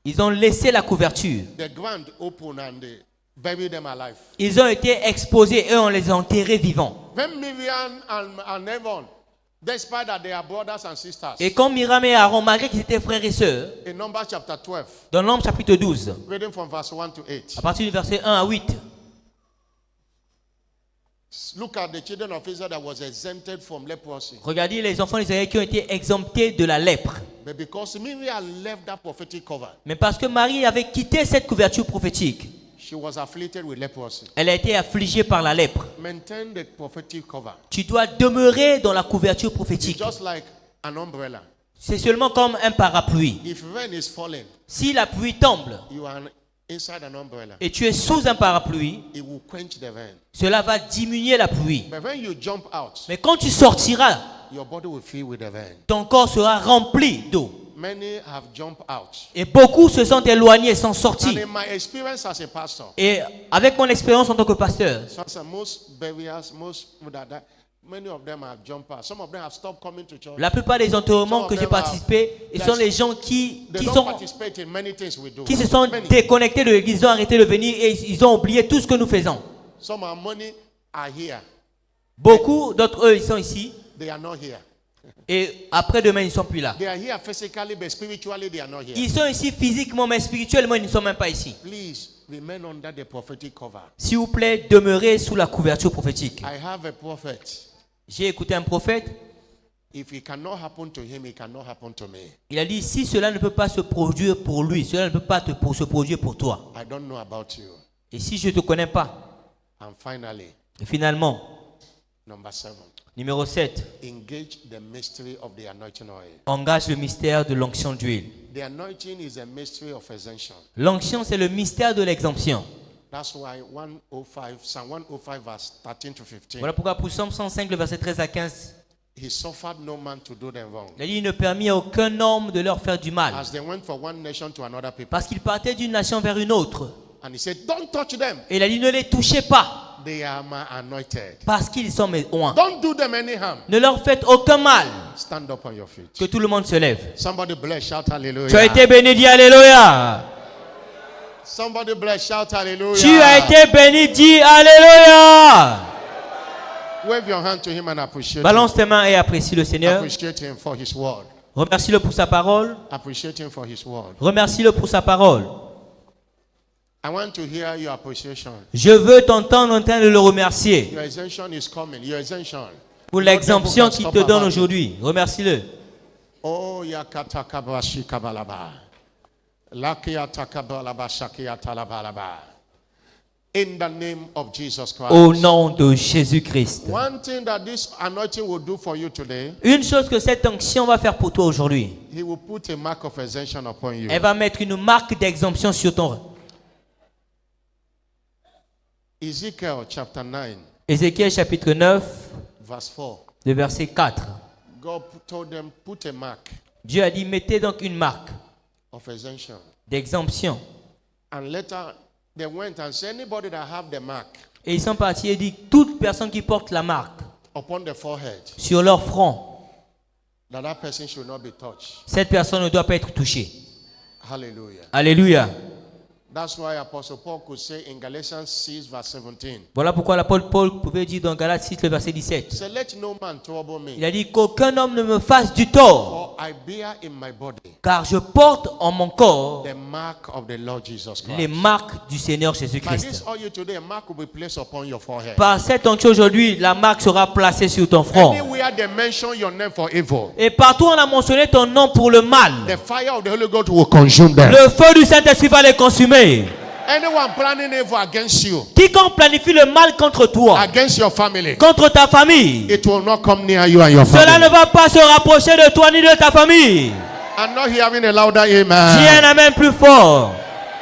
ils ont laissé la couverture. The ground open and they buried them alive. Ils ont été exposés et on les a enterrés vivants. When Miriam and Aaron, despite that they are brothers and sisters, Et quand Myriam et Aaron, malgré qu'ils étaient frères et sœurs, in Numbers chapter 12, dans Nombre chapitre 12, reading from verse 1 to 8, à partir du verset 1 à 8, look at the children of Israel that was exempted from leprosy. regardez les enfants d'Israël qui ont été exemptés de la lèpre. But because Miriam left that prophetic cover, Mais parce que Marie avait quitté cette couverture prophétique, she was afflicted with leprosy. elle a été affligée par la lèpre. Maintain the prophetic cover. Tu dois demeurer dans la couverture prophétique. Just like an umbrella. C'est seulement comme un parapluie. If rain is falling, Si la pluie tombe you are inside an umbrella. et tu es sous un parapluie, It will quench the rain. cela va diminuer la pluie. But when you jump out, Mais quand tu sortiras, your body will fill with the rain. ton corps sera rempli d'eau. Many have jumped out. Et beaucoup se sont éloignés, sont And sortis. in my experience as a pastor, Et avec mon expérience en tant que pasteur, most burials, many of them have jumped out. Some of them have stopped coming to church. la plupart des enterrements que j'ai participé, ils sont les gens They don't participate in many things we do. qui se sont Many. déconnectés de l'église, ils ont arrêté de venir et ils ont oublié tout ce que nous faisons. Some of our money are here. Beaucoup d'entre eux, ils sont ici. They are not here. Et après-demain, ils ne sont plus là. They are here physically, but spiritually they are not here. Ils sont ici physiquement, mais spirituellement, ils ne sont même pas ici. Please remain under the prophetic cover. S'il vous plaît, demeurez sous la couverture prophétique. I have a prophet. J'ai écouté un prophète. If it cannot happen to him, it cannot happen to me. Il a dit, si cela ne peut pas se produire pour lui, cela ne peut pas se produire pour toi. I don't know about you. Et si je ne te connais pas, And finally, et finalement, number 7. numéro 7, Engage the mystery of the anointing oil. engage le mystère de l'onction d'huile. The anointing is a mystery of exemption. L'onction, c'est le mystère de l'exemption. That's why Psalm 105 verse 13 to 15. Voilà pourquoi pour Psaume 105, le verset 13 à 15, He suffered no man to do them wrong. il a dit, il ne permit à aucun homme de leur faire du mal. As they went from one nation to another people. Parce qu'ils partaient d'une nation vers une autre. And he said, don't touch them. Et il a dit, ne les touchez pas, They are my anointed. parce qu'ils sont mes oints. Don't do them any harm. Ne leur faites aucun mal. Stand up on your feet. Que tout le monde se lève. Somebody bless, shout hallelujah. Tu as été béni, dis Alléluia. Somebody bless, shout hallelujah. Tu as été béni, dis Alléluia. Wave your hand to him and appreciate Balance tes mains et apprécie le him. Seigneur. Appreciate him for his word. Remercie-le pour sa parole. Appreciate him for his word. Remercie-le pour sa parole. I want to hear your appreciation. Je veux t'entendre en train de le remercier Your exemption is coming. Your exemption. pour l'exemption qu'il te donne aujourd'hui. Remercie-le. Oh, yakata kabashi kabalaba. Lakiata kabalaba shakiata labalaba. In the name of Jesus Christ. Au nom de Jésus-Christ. One thing that this anointing will do for you today, Une chose que cette onction va faire pour toi aujourd'hui, he will put a mark of exemption upon you. elle va mettre une marque d'exemption sur ton. Ezekiel chapter 9, Ézéchiel chapitre 9, verse 4. le verset 4. God told them, put a mark Dieu a dit, mettez donc une marque of exemption. d'exemption. And later they went and said, anybody that have the mark Et ils sont partis et dit, toute personne qui porte la marque upon the forehead, sur leur front, that person should not be touched. cette personne ne doit pas être touchée. Hallelujah. Alléluia. That's why Apostle Paul could say in Galatians 6 verse 17, Voilà pourquoi l'apôtre Paul pouvait dire dans Galates 6, le verset 17. he said, let no man trouble Il me, a dit qu'aucun homme ne me fasse du tort, for I bear in my body car je porte en mon corps the mark of the Lord Jesus les Christ. marques du Seigneur By this Jésus-Christ. oil today, a mark will be placed upon your forehead. Par cette onction aujourd'hui, la marque sera placée sur ton front. Anywhere they mention your name for evil, Et partout on a mentionné ton nom pour le mal. the fire of the Holy Ghost will consume them. Le feu du Saint-Esprit va les consumer. Anyone planning evil against you, Quiconque planifie le mal contre toi, against your family, contre ta famille, it will not come near you and your cela ne family. va pas se rapprocher de toi ni de ta famille. I'm not hearing a louder Dis un amen. amen plus fort.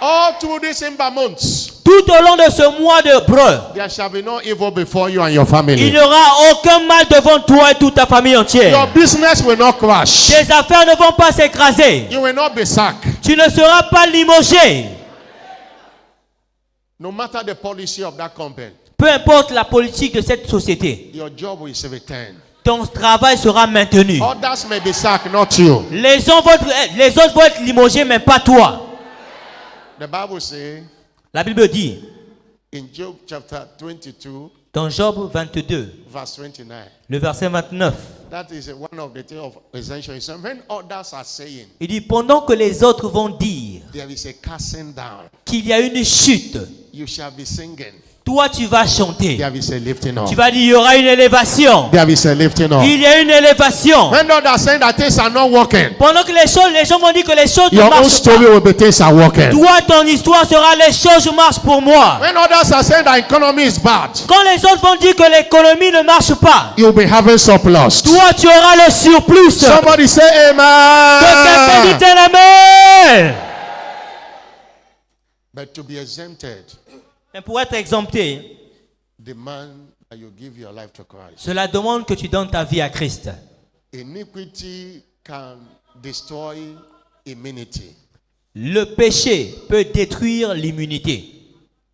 All through these Ember months, Tout au long de ce mois de breu, there shall be no evil before you and your il family. n'y aura aucun mal devant toi et toute ta famille Your entière. business will not crash. Tes affaires ne vont pas s'écraser. You will not be sacked. Tu ne seras pas limogé. No matter the policy of that company, Peu importe la politique de cette société, your job will return. ton travail sera maintenu. Others may be sacked, not you. Les autres vont être limogés, mais pas toi. The Bible says La Bible dit, in Job chapter 22, dans Job 22, verse 29, le verset 29, that is one of the things of essential. He said, when others are saying il dit, pendant que les autres vont dire there is a casting down, qu'il y a une chute, you shall be singing. toi tu vas chanter. There is a lifting up. Tu vas dire, il y aura une élévation. There is a lifting up. Il y a une élévation. When others saying that things are not working, Pendant que les gens vont dire que les choses ne your own marchent story pas, will be things are working. toi, ton histoire sera les choses marchent pour moi. When others are saying that economy is bad, Quand les autres vont dire que l'économie ne marche pas, you'll be having surplus. toi, tu auras le surplus. Somebody say Que quelqu'un amen. dise un amen. But to be exempted, Mais pour être exempté, demand that you give your life to Christ. cela demande que tu donnes ta vie à Christ. Iniquity can destroy immunity. Le péché peut détruire l'immunité.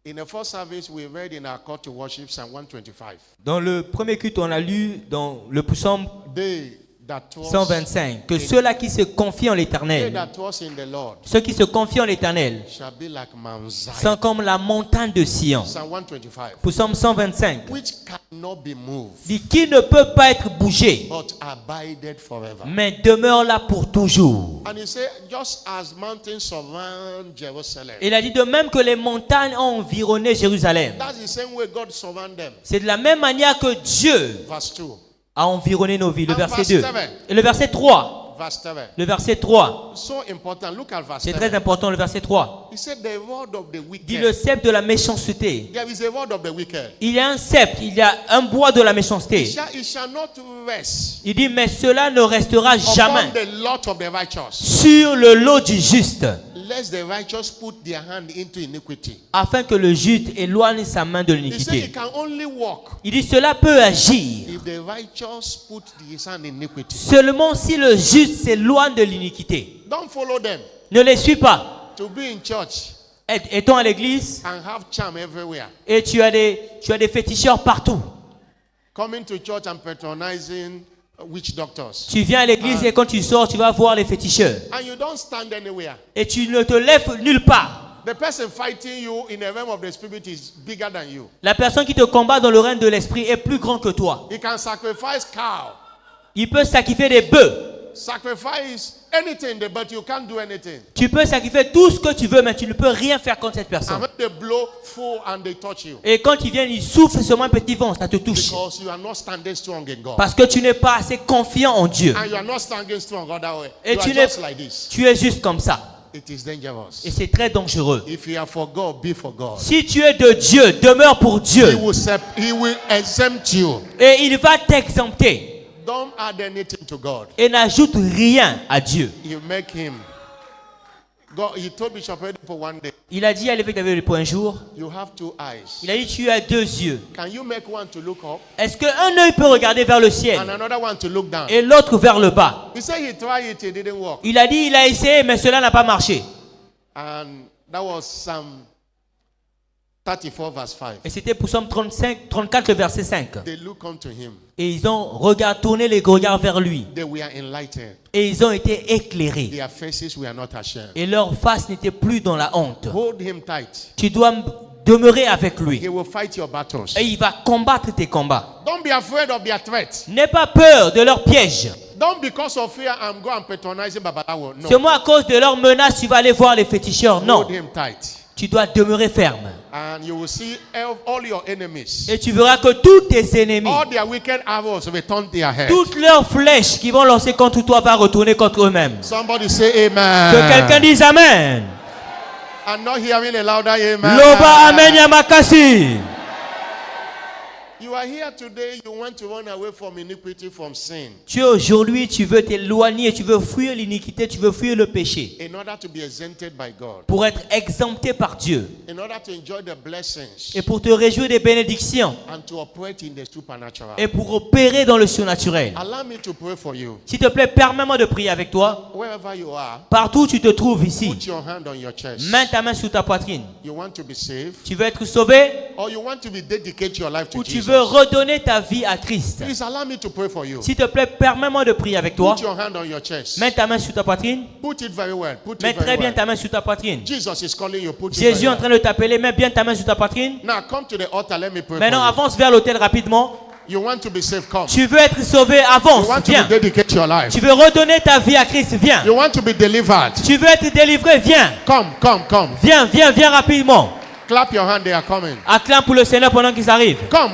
In the first service, we read in our call to worship Psalm 125. Dans le premier culte, on a lu dans le psaume They that trust, 125 que ceux-là qui se confient en they l'éternel, that trust in the Lord ceux qui se confient en l'éternel, shall be like Mount Zion. sont comme la montagne de Sion. Psalm 125. Psaume 125 Which cannot be moved, dit qui ne peut pas être bougé, but abided forever. mais demeure là pour toujours. And he said, just as mountains surround Jerusalem, Il a dit de même que les montagnes ont environné Jérusalem. that's the same way God surround them. C'est de la même manière que Dieu Verse 2. a environné nos vies. Le And verset verse 2. 7. Et le verset 3. Verse 7. Le verset 3. So important. Look at verse C'est 7. très important, le verset 3. He said, the rod of the Dit le wicked. sceptre de la méchanceté. There is a rod of the wicked. Il y a un sceptre, il y a un bois de la méchanceté. It shall not rest Il dit, mais cela ne restera jamais upon the lot of the righteous, sur le lot du juste, lest the righteous put their hand into iniquity. afin que le juste éloigne sa main de He said, l'iniquité. it can only walk Il dit, cela peut agir if the righteous put his hand in iniquity. seulement si le juste s'éloigne de l'iniquité. Don't follow them Ne les suis pas. to be in church Étant à l'église and have charm everywhere. et tu as des féticheurs partout. Coming to church and patronizing witch doctors. Tu viens à l'église et quand tu sors, tu vas voir les féticheurs. And you don't stand anywhere. Et tu ne te lèves nulle part. The person fighting you in the realm of the spirit is bigger than you. La personne qui te combat dans le règne de l'esprit est plus grand que toi. He can sacrifice cow, Il peut sacrifier des bœufs. sacrifice anything, but you can't do anything. Tu peux sacrifier tout ce que tu veux, mais tu ne peux rien faire contre cette And personne. when they blow full and they touch you, Et quand ils viennent, ils soufflent seulement un petit vent, ça te touche. because you are not standing strong in God. Parce que tu n'es pas assez confiant en Dieu. And you are not standing strong other way. Et You are tu n'es- just like this. Tu es juste comme ça. It is dangerous. Et c'est très dangereux. If you are for God, be for God. Si tu es de Dieu, demeure pour Dieu. He will exempt you. Et il va t'exempter. Don't add anything to God. Et n'ajoute rien à Dieu. You make him. God, he told Bishop Oyedepo one day, Il a dit à l'évêque David pour un jour, you have two eyes. il a dit tu as deux yeux. Can you make one to look up Est-ce qu'un œil peut regarder vers le and ciel another one to look down? et l'autre vers le bas? He said he tried it, it didn't work. Il a dit il a essayé mais cela n'a pas marché. And that was Psalm 34 verse 5. Et c'était pour Psaume 34 le verset 5. They look unto him. Et ils ont tourné les regards vers lui. They were enlightened. Et ils ont été éclairés. Their faces were not ashamed. Et leur face n'était plus dans la honte. Hold him tight. Tu dois demeurer avec lui. He will fight your battles. Et il va combattre tes combats. Don't be afraid of their threats. N'aie pas peur de leurs pièges. Don't because of fear I'm going patronizing Babalawo. No. Seulement à cause de leurs menaces, tu vas aller voir les féticheurs. Non. Hold him tight. Tu dois demeurer ferme. And you will see all your enemies. Et tu verras que tous tes ennemis, All their wicked arrows will turn their head. toutes leurs flèches qui vont lancer contre toi vont retourner contre eux-mêmes. Somebody say amen. Que quelqu'un dise Amen. I'm not hearing a louder amen. Loba Amen Yamakasi. You are here today, you want to run away from iniquity, from sin. Tu es aujourd'hui, tu veux t'éloigner, tu veux fuir l'iniquité, tu veux fuir le péché. In order to be exempted by God. Pour être exempté par Dieu. In order to enjoy the blessings. Et pour te réjouir des bénédictions. And to operate in the supernatural. Et pour opérer dans le surnaturel. Allow me to pray for you. S'il te plaît, permets-moi de prier avec toi. Wherever you are. Partout où tu te trouves ici. Put your hand on your chest. Mets ta main sur ta poitrine. You want to be saved? Tu veux être sauvé? Or you want to be dedicate your life to Ou tu Jesus? veux redonner ta vie à Christ? Please allow me to pray for you. S'il te plaît, permets-moi de prier avec toi. Put your hand on your chest. Mets ta main sur ta poitrine. Put it very well. Put Mets it very très bien well. ta main sur ta poitrine. Jesus is calling you. Put it Jésus very est en well. train de t'appeler. Mets bien ta main sur ta poitrine. Now come to the altar. Let me pray Maintenant, for avance vers l'autel rapidement. you. You want to be saved? Come. Tu veux être sauvé? You Avance. want to Viens. be dedicate your life. Tu veux redonner ta vie à Christ? Viens. You want to be delivered. Tu veux être délivré? Viens. Come. Viens, viens, viens rapidement. Clap your hand. They are coming. Acclame pour le Seigneur pendant qu'ils arrivent. Come.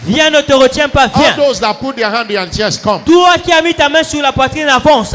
Viens, ne te retiens pas. All Viens. those that put their hand on your chest, come. Toi qui as mis ta main sur la poitrine, avance.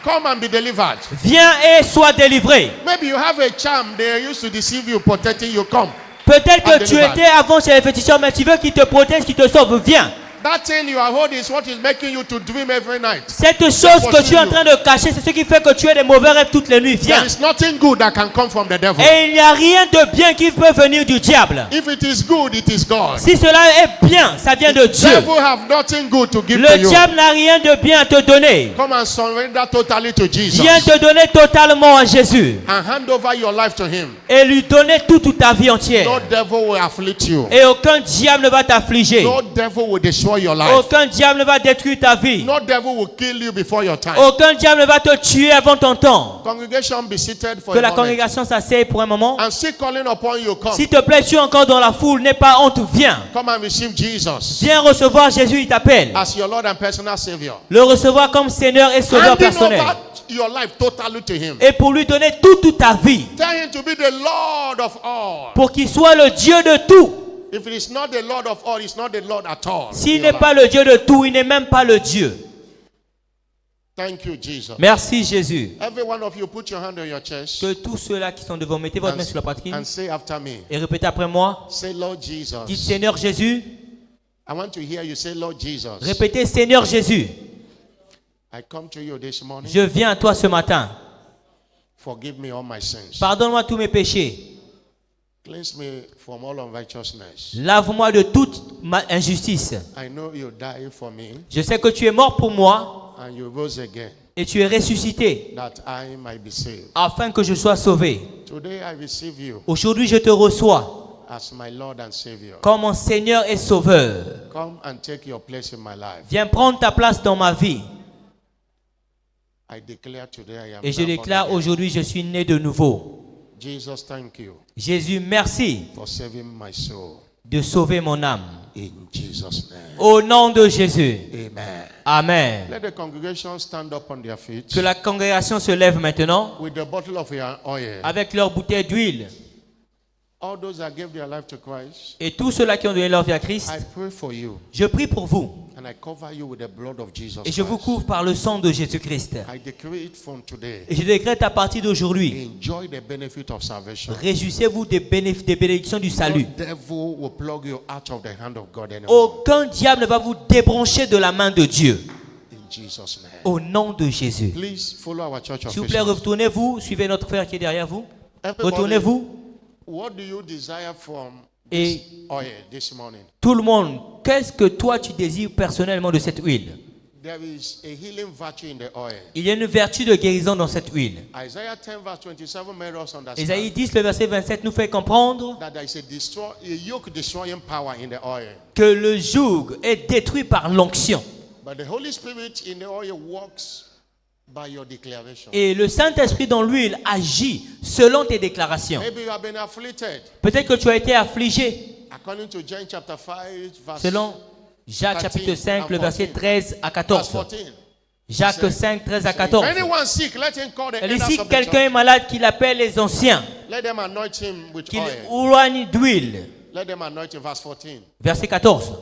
Come and be delivered. Viens et sois délivré. Maybe you have a charm. They used to deceive you, protecting you. Come. Peut-être que I'm tu delivered. étais avant chez les féticheurs, mais tu veux qu'ils te protègent, qu'ils te sauvent. Viens. That thing you are holding is what is making you to dream every night. Cette chose que tu es en train de cacher, c'est ce qui fait que tu aies des mauvais rêves toutes les nuits. There Viens. is nothing good that can come from the devil. Et il n'y a rien de bien qui peut venir du diable. If it is good, it is God. Si cela est bien, ça vient de Dieu. Devil have nothing good to give to Le you. diable n'a rien de bien à te donner. Come and surrender totally to Jesus. Viens te donner totalement à Jésus. And hand over your life to him. Et lui donner toute ta vie entière. No devil will afflict you. Et aucun diable ne va t'affliger. No devil will destroy your life. Aucun diable ne va détruire ta vie. No devil will kill you before your time. Aucun diable ne va te tuer avant ton temps. Congregation, be seated for Que a la moment. congrégation s'asseye pour un moment. I'm still calling upon you. Come. S'il te plaît, tu es encore dans la foule, n'aie pas honte, viens. Come and receive Jesus Viens recevoir Jésus, il t'appelle. as your Lord and personal Savior. Le recevoir comme Seigneur et Sauveur Handing personnel. over your life totally to him. Et pour lui donner toute ta vie. Tell him to be the Lord of all. Pour qu'il soit le Dieu de tout. If it is not the Lord of all, it's not the Lord at all. S'il in n'est your pas life. le Dieu de tout, il n'est même pas le Dieu. Thank you, Jesus. Merci Jésus. Every one of you, put your hand on your chest Que tous ceux-là qui sont devant, mettez votre main sur la poitrine and say after me. et répétez après moi. Say, Lord Jesus. Dites Seigneur Jésus. I want to hear you say, Lord Jesus. Répétez Seigneur Jésus. I come to you this morning. Je viens à toi ce matin. Forgive me all my sins. Pardonne-moi tous mes péchés. Cleanse me from all unrighteousness. Lave-moi de toute ma injustice. I know you died for me Je sais que tu es mort pour moi and you rose again et tu es ressuscité that I might be saved. afin que je sois sauvé. Today I receive you Aujourd'hui, je te reçois as my Lord and Savior. comme mon Seigneur et Sauveur. Come and take your place in my life. Viens prendre ta place dans ma vie. I declare today I am Et je now born déclare again. aujourd'hui, je suis né de nouveau. Jesus, thank you Jésus, merci for saving my soul. de sauver mon âme. In Jesus' name. Au nom de Jésus. Amen. Amen. Let the congregation stand up on their feet Que la congrégation se lève maintenant with the bottle of your oil. avec leur bouteille d'huile. All those that gave their life to Christ, Et tous ceux-là qui ont donné leur vie à Christ, I pray for you je prie pour vous. and I cover you with the blood of Jesus Et je vous Christ. couvre par le sang de Jésus-Christ. I decree it from today. Et je décrète à partir d'aujourd'hui, Enjoy the benefit of salvation. réjouissez-vous des bénédictions du No salut. devil will plug you out of the hand of God anymore. Aucun diable ne va vous débrancher de la main de Dieu. In Jesus' name. Au nom de Jésus. Please follow our church S'il vous plaît, officials. retournez-vous. Suivez notre frère qui est derrière vous. Everybody, Retournez-vous. what do you desire from Et this oil this morning? tout le monde, qu'est-ce que toi tu désires personnellement de cette huile? There is a healing virtue in the oil. Il y a une vertu de guérison dans cette huile. Isaiah 10 verse 27 made us understand Ésaïe 10, le verset 27 nous fait comprendre that there is a yoke destroying power in the oil. que le joug est détruit par l'onction. But the Holy Spirit in the oil works by your declaration. Et le Saint-Esprit dans l'huile agit selon tes déclarations. Maybe you have been afflicted. Peut-être que tu as été affligé. According to John chapter 5 verse, Selon Jacques chapitre 5, le verset 13 à verse 14. 14. Jacques 5, 13 à If 14. anyone sick, let him call the Elle dit, elders si of the quelqu'un church. est malade, qu'il appelle les anciens, Let them anoint him with qu'il oil. oigne d'huile. Let them anoint him. Verse 14. Verset 14.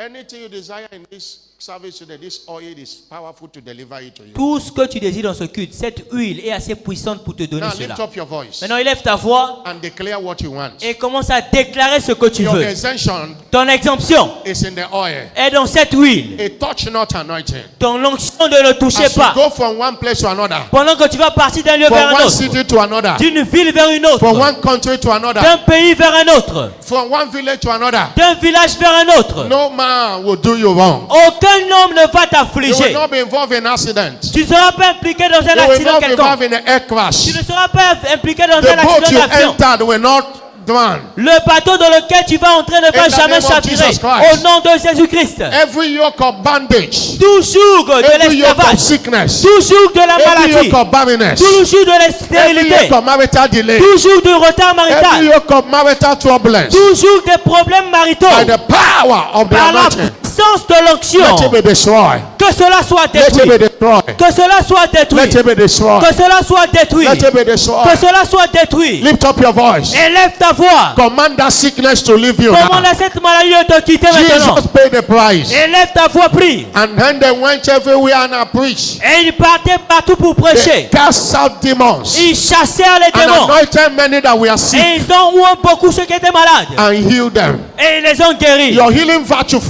Anything you desire in this service today, this oil is powerful to deliver it to you. Tout ce que tu désires dans ce culte, cette huile est assez puissante pour te donner Now cela. lift up your voice Maintenant, élève ta voix and declare what you want. et commence à déclarer ce que tu Your veux. exemption Ton exemption is in the oil. est dans cette huile. A touch not anointing. Ton onction ne le touchez As you pas. go from one place to another, Pendant que tu vas partir d'un lieu vers from un one autre, city to another, d'une ville vers une autre, from one country to another, d'un pays vers un autre, from one village to another, d'un village vers un autre, no man will do you wrong. aucun homme ne va You will t'affliger. not be involved in accident. Tu ne seras pas impliqué dans un You will accident not be quelconque. involved in an air crash. Tu ne seras pas impliqué dans The un boat you accident d'avion. entered will not drown. Le bateau dans lequel tu vas entrer ne va In the jamais name of chavirer. Jesus Christ. Au nom de Jésus-Christ. Every yoke of bandage, Toujours de every yoke of l'esclavage. sickness, Toujours de la every maladie. yoke of barrenness, Toujours de every l'estérilité. yoke of marital delay, Toujours du retard every marital. yoke of marital turbulence, Toujours des problèmes maritaux. by the power of the Par la anointing, puissance de let it l'onction. be destroyed. Que cela soit Let it détruit. be destroyed. Que cela soit Let détruit. it be destroyed. Que cela soit détruit. Let it be Que destroyed. cela soit détruit. Lift up your voice. Élève ta voix. Command that sickness to leave you Commande now. à cette maladie de te quitter maintenant. Jesus paid the price. Élève ta voix, prie. And then they went everywhere and preached. Et ils partaient partout pour They prêcher. cast out demons Ils chassèrent les and démons. anointed many that were sick Et ils ont oué beaucoup ceux qui étaient malades. and healed them. Et ils les ont guéris. Your healing virtue,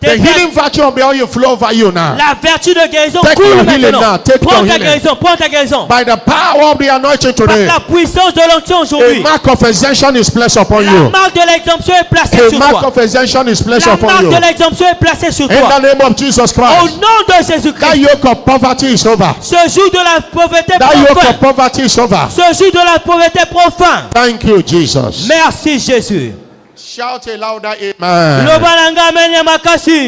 the Tes ver- healing virtue of the oil flow over you now. La vertu de guérison Take coule your healing maintenant. now. Take Prends your ta healing. guérison. Prends ta guérison. By the power of the anointing Par today, la puissance de l'onction a aujourd'hui. mark of exemption is placed upon La you. marque de l'exemption est placée A sur mark toi. of exemption is placed La upon marque you. de l'exemption est placée sur In toi. the name of Jesus Au Christ. nom de That Jésus-Christ. yoke of poverty is over. Ce jour de la pauvreté That yoke profane. of poverty is over. Ce jour de la pauvreté profane. Thank you, Jesus. Merci Jésus. Shout a louder amen. Lobananga menya makasi.